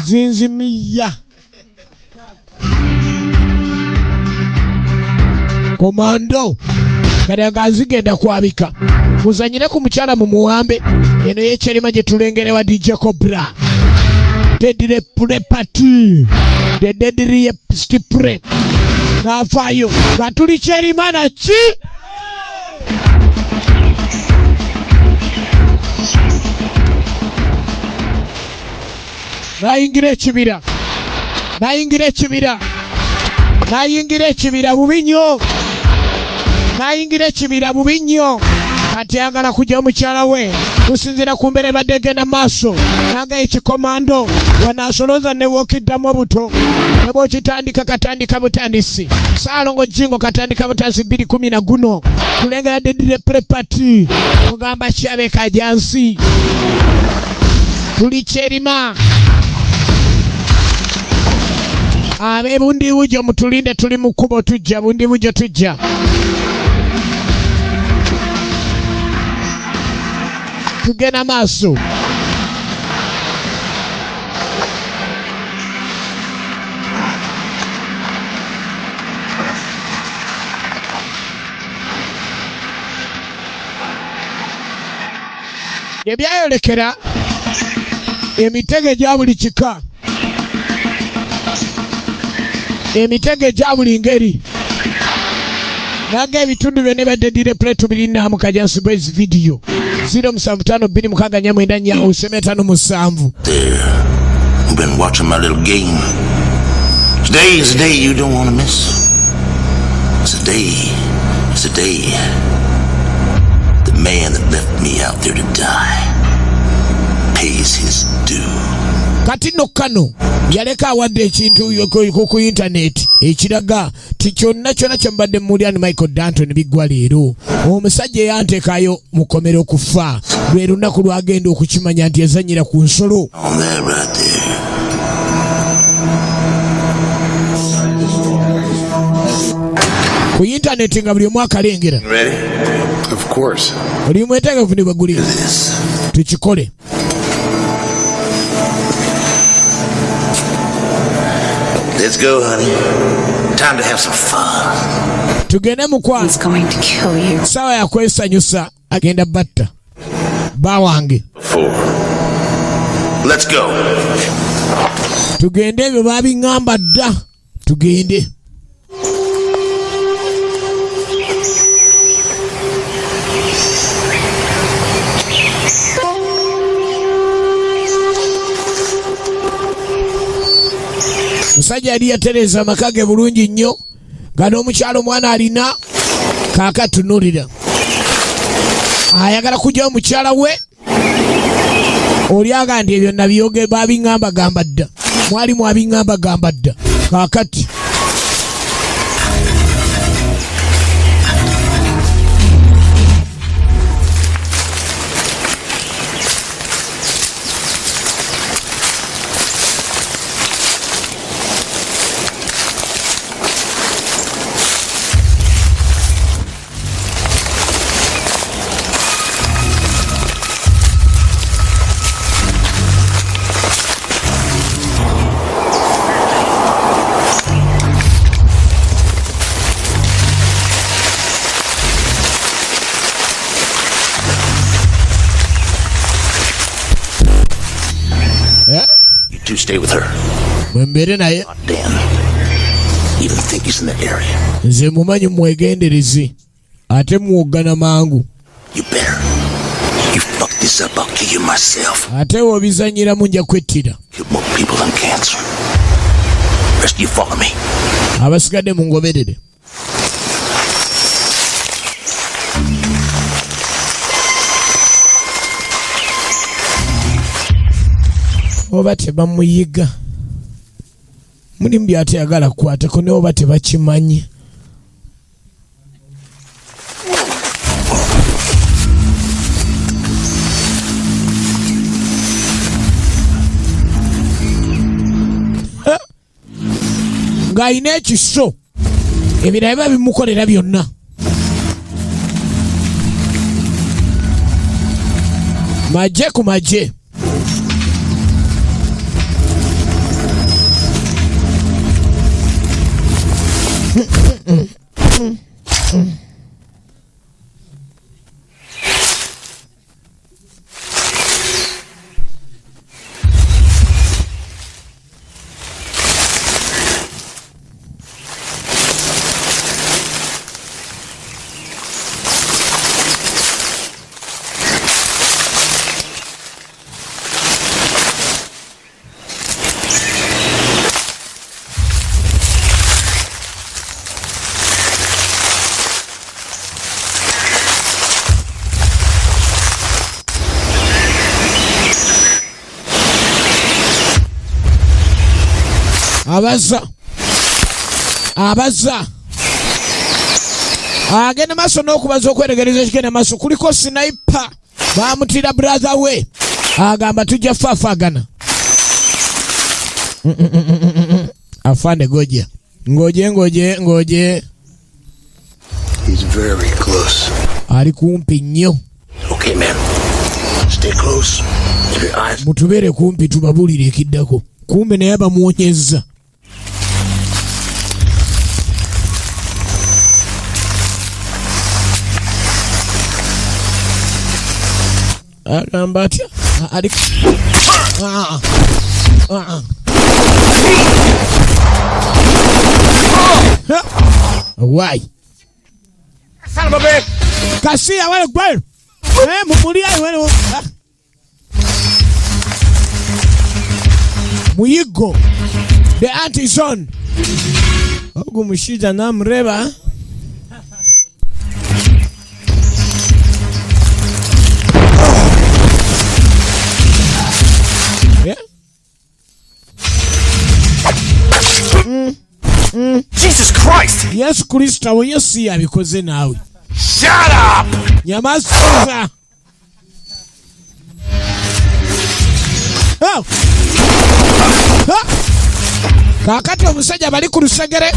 Zinzimiya. Komando. Kale nga nzigenda kwabika. Muzanyire ku mukyala mu muwambe. Eno y'ekyerima gye tulengerewa DJ Cobra. Deadly Pre Party. The Deadly Pre. N'afaayo. Nga tuli kyerima na ki? Nayingira ekibira. Nayingira ekibira. Nayingira ekibira bubi nnyo. Nayingira ekibira bubi nnyo. kati ayagala kujja mukyala we kusinziira ku mbeera ebadde egenda maaso nange ekikomando wanaasolooza ne wookiddamu obuto ne bw'okitandika katandika butandisi Saalongo Jingo katandika butandisi 2010 tulengera Dedire Prepati mugamba kyabe kajansi tuli kyerima abe bundi bujo mutulinde tuli mu kkubo tujja bundi bujo tujja tugenda maaso ebyayolekera emitego egya buli kika emitego egya buli ngeri naga ebitundu byonna ebadde Dedire Plate birina mu Kajansi Boys video 075249 There, you've been watching my little game. Today is a day you don't want to miss. It's a day. The man that left me out there to die pays his due. Kati no kano yaleka awadde ekintu ku internet ekiraga ti kyonna kyembadde Mulian Michael Danton biggwa leero omusajja yanteekayo mukomero okufa lwe lunaku lwagenda okukimanya nti yazanyira ku nsolo ku internet nga buli omu akalengera oli mwetegefu ne bagulira tukikole Let's go, honey. Time to have some fun. Tugende mukwano. Sawa ya kwesanyusa agenda batta. Bawange. 4. Let's go. Tugende ebyo babingamba dda. Tugende. Musajja yali yatereza amakage bulungi nnyo nga n'omukyalo omwana alina kaakatunulira ayagala kujja omukyala we oli aga ndi ebyo nabyoge babingamba gamba dda mwalimu abingamba gamba dda kaakati You two stay with her. Mwembere naye. Dan. Even think he's in the area. Nze mumanyi mwegendereze. Ate muwogana mangu. You better. You fuck this up, I'll kill you myself. Ate wobizanyiramu nja kwettira. Kill more people than cancer. Rest of you follow me. Abasigadde mungoberere. Oba tebamuyiga mulimu byateyagala kukwatako ne oba tebakimanyi ng'alina ekiso ebirala biba bimukolera byonna majje ku majje abaza agenda maaso n'okubaza okweregereza ekigenda maaso. Kuliko sniper bamutira brother we agamba tujja faafagana. Afande goja ngoje. He's very close. Ali kumpi nnyo. Okay, man. Stay close. Keep your eyes. Mutubere kumpi tubabulire ekiddako. Kumbe naye bamuwonyezza. Agamba atya ali why Son of a bitch! Kasia wale kweli mumulia wale Muyigo the anti-zone ogu mushiza namreba Jesus Christ! Yesu Kristo we Yesu yabikoze nawe. Shut up! Nyamaza. Kakati omusajja bali ku lusegere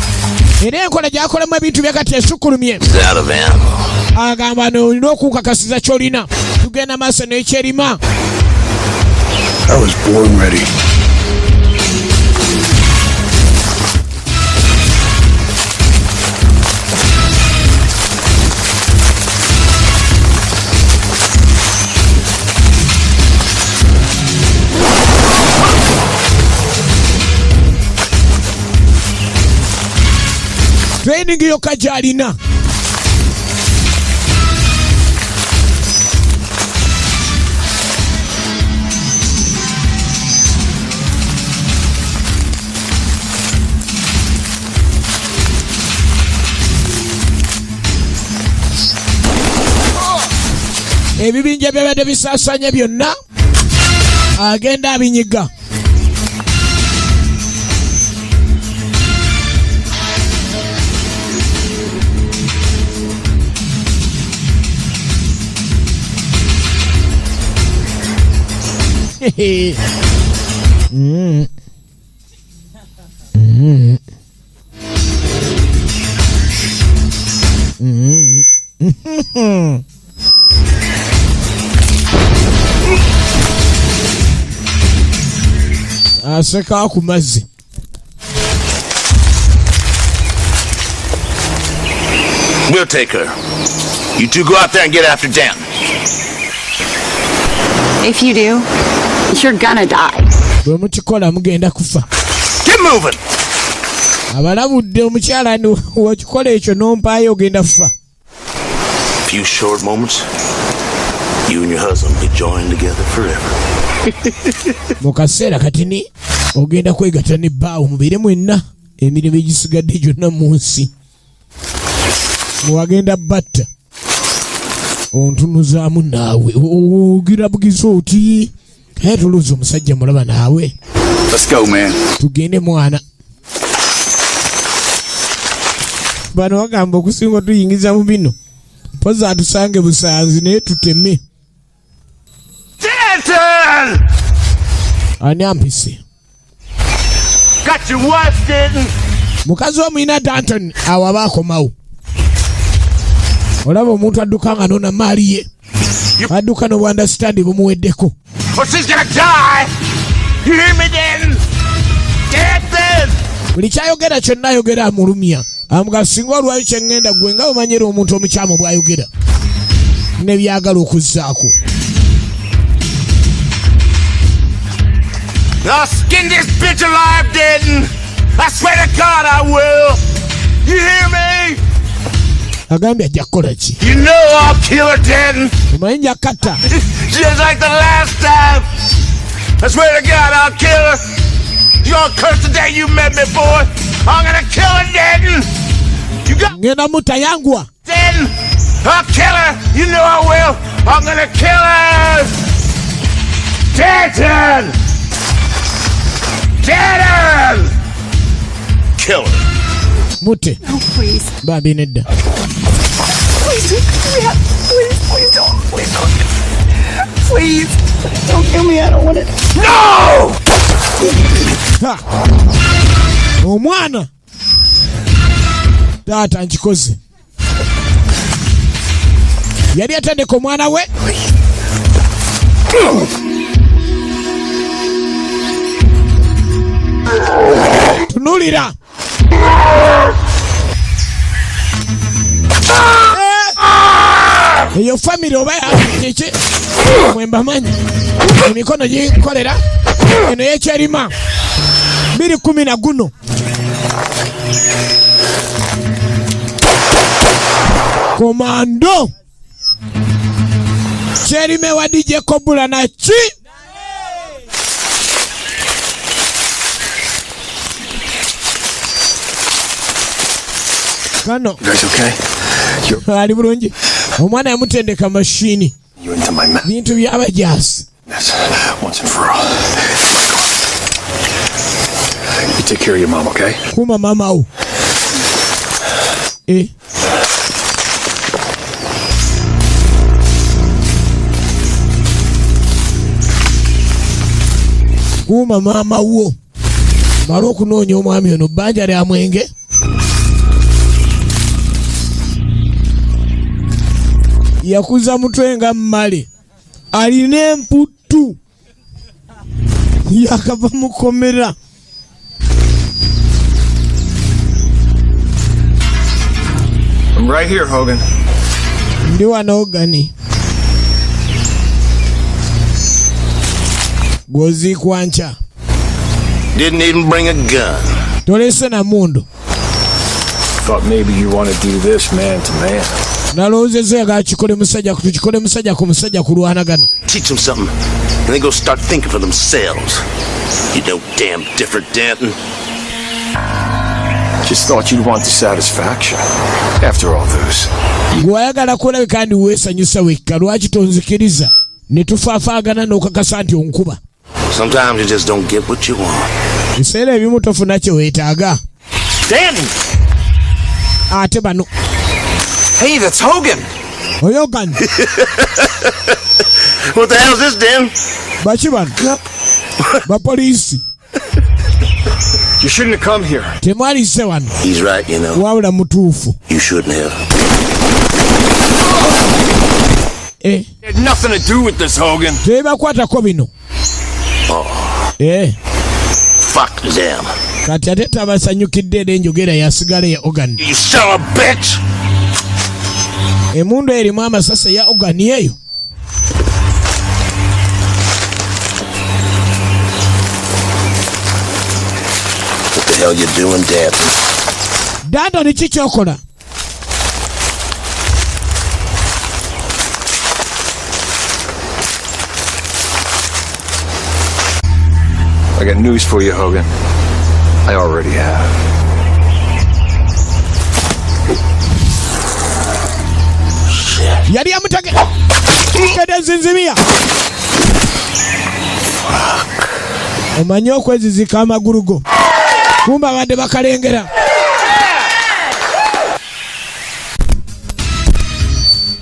era enkola gyakolemu ebintu byakati esukulumye. Agamba n'olina okukakasiza ky'olina. Tugenda maaso n'ekyerima. I was born ready. Training yokka gy'alina. Ebibinja byabadde bisaasanye byonna agenda abinyiga. Aseka ku mazzi. We'll take her. You two go out there and get after Dan. If you do, you're gonna die. Bwe mukikola mugenda kufa. Get moving! Abalabudde omukyala wakikola ekyo n'ompaayo ogenda kufa. Few short moments, you and your husband will be joined together forever. Mu kaseera katini ogenda kwegatta ne bbaawo mubeere mwenna emirimu egisigadde gyonna mu nsi. Muwagenda batta ontunuzaamu naawe ogira bugizi oti kaya tuluza omusajja mulaba naawe. Let's go, man. Tugende mwana. Bano bagamba okusinga tuyingiza mu bino mpoza atusange busanzi naye tuteme. Danton! Ani ampise. Got your wife, Danton? Mukazi omuyina Danton awo aba akomawo. Olaba omuntu adduka nga nona maali ye. Adduka n'obwandastandi bumuweddeko. Or she's gonna die! You hear me, Danton? Danton! Buli kyayogera kyonna ayogera amulumya. Amuga singa olwayo kye ngenda gwe nga omanyira omuntu omukyamu bw'ayogera. Ne byagala okuzzaako. I'll skin this bitch alive, Danton! I swear to God I will! You hear me? Agambye ajja kukola ki? You know I'll kill her, Danton! Omanyi nja katta. Just like the last time! I swear to God I'll kill her! You gonna curse the day you met me, boy! I'm gonna kill her, Danton! You got ngenda mutta yangwa. Danton! I'll kill her! You know I will! I'm gonna kill her! Danton! Danton! kill her. Mute. No, please. Babi nedda. Please don't. Please don't kill me. I don't want it. No! Omwana. Taata nkikoze. Yali atandika omwana we. Tunulira. Eyo family oba kiki mwemba manyi emikono ginkolera eno yekyerima 210 komando kyerime wa DJ Kobula naki kano. You guys okay? Ali bulungi. Omwana yamutendeka mashini. You into my man. Bintu byabajasi. Yes, once and for all. You take care of your mom, okay? Kuma mama wo. Kuma mama wo. Mara okunoonya omwami ono bbanja lya mwenge. Yakuza mutwe nga mmale. Alina emputu. Yakava mukomera. I'm right here, Hogan. Ndi wano Ogani. Gozi kwancha. Didn't even bring a gun. Tolese na mundu. Thought maybe you want to do this man to man. Nalowozezza nga kikole musajja kutukikole musajja ku musajja kulwanagana. Teach them something, and they go start thinking for themselves. You know damn different, Danton. Just thought you'd want the satisfaction. After all this. Gwayagala kulabika kandi weesanyusa wekka lwaki tonzikiriza ne tufaafaagana n'okakasa nti onkuba. Sometimes you just don't get what you want. Biseera ebimu tofuna kye weetaaga. Danton! Ate bano. Hey, that's Hogan. Hogan. What the hell's this, Dan? Baki bano. Bapoliisi. You shouldn't have come here. Temwalise wano. He's right, you know. Wabula mutuufu. You shouldn't have. It had nothing to do with this, Hogan. Tebakwatako bino. Fuck them. Kati ate tabasanyukidde era enjogera yasigala ya Ogan. You son of a bitch! Emundu erimu amasasa ya Ogan eyo. What the hell you doing, Danton? Danton ni kikyokola. I got news for you, Hogan. I already have. Yali amutage. Kede zinzimia. Omanyi okwezizika amagulu go. Kumba badde bakalengera.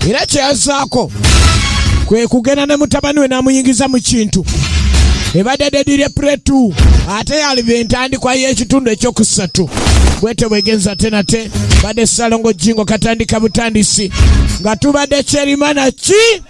Era kyazaako kwe kugenda ne mutabani we n'amuyingiza mu kintu. Ebadde dire pretu ate yalibe entandikwa y'ekitundu ekyokusatu bwete bwegenza tenate badde Salongo Jingo katandika butandisi nga tubadde Cherimana ki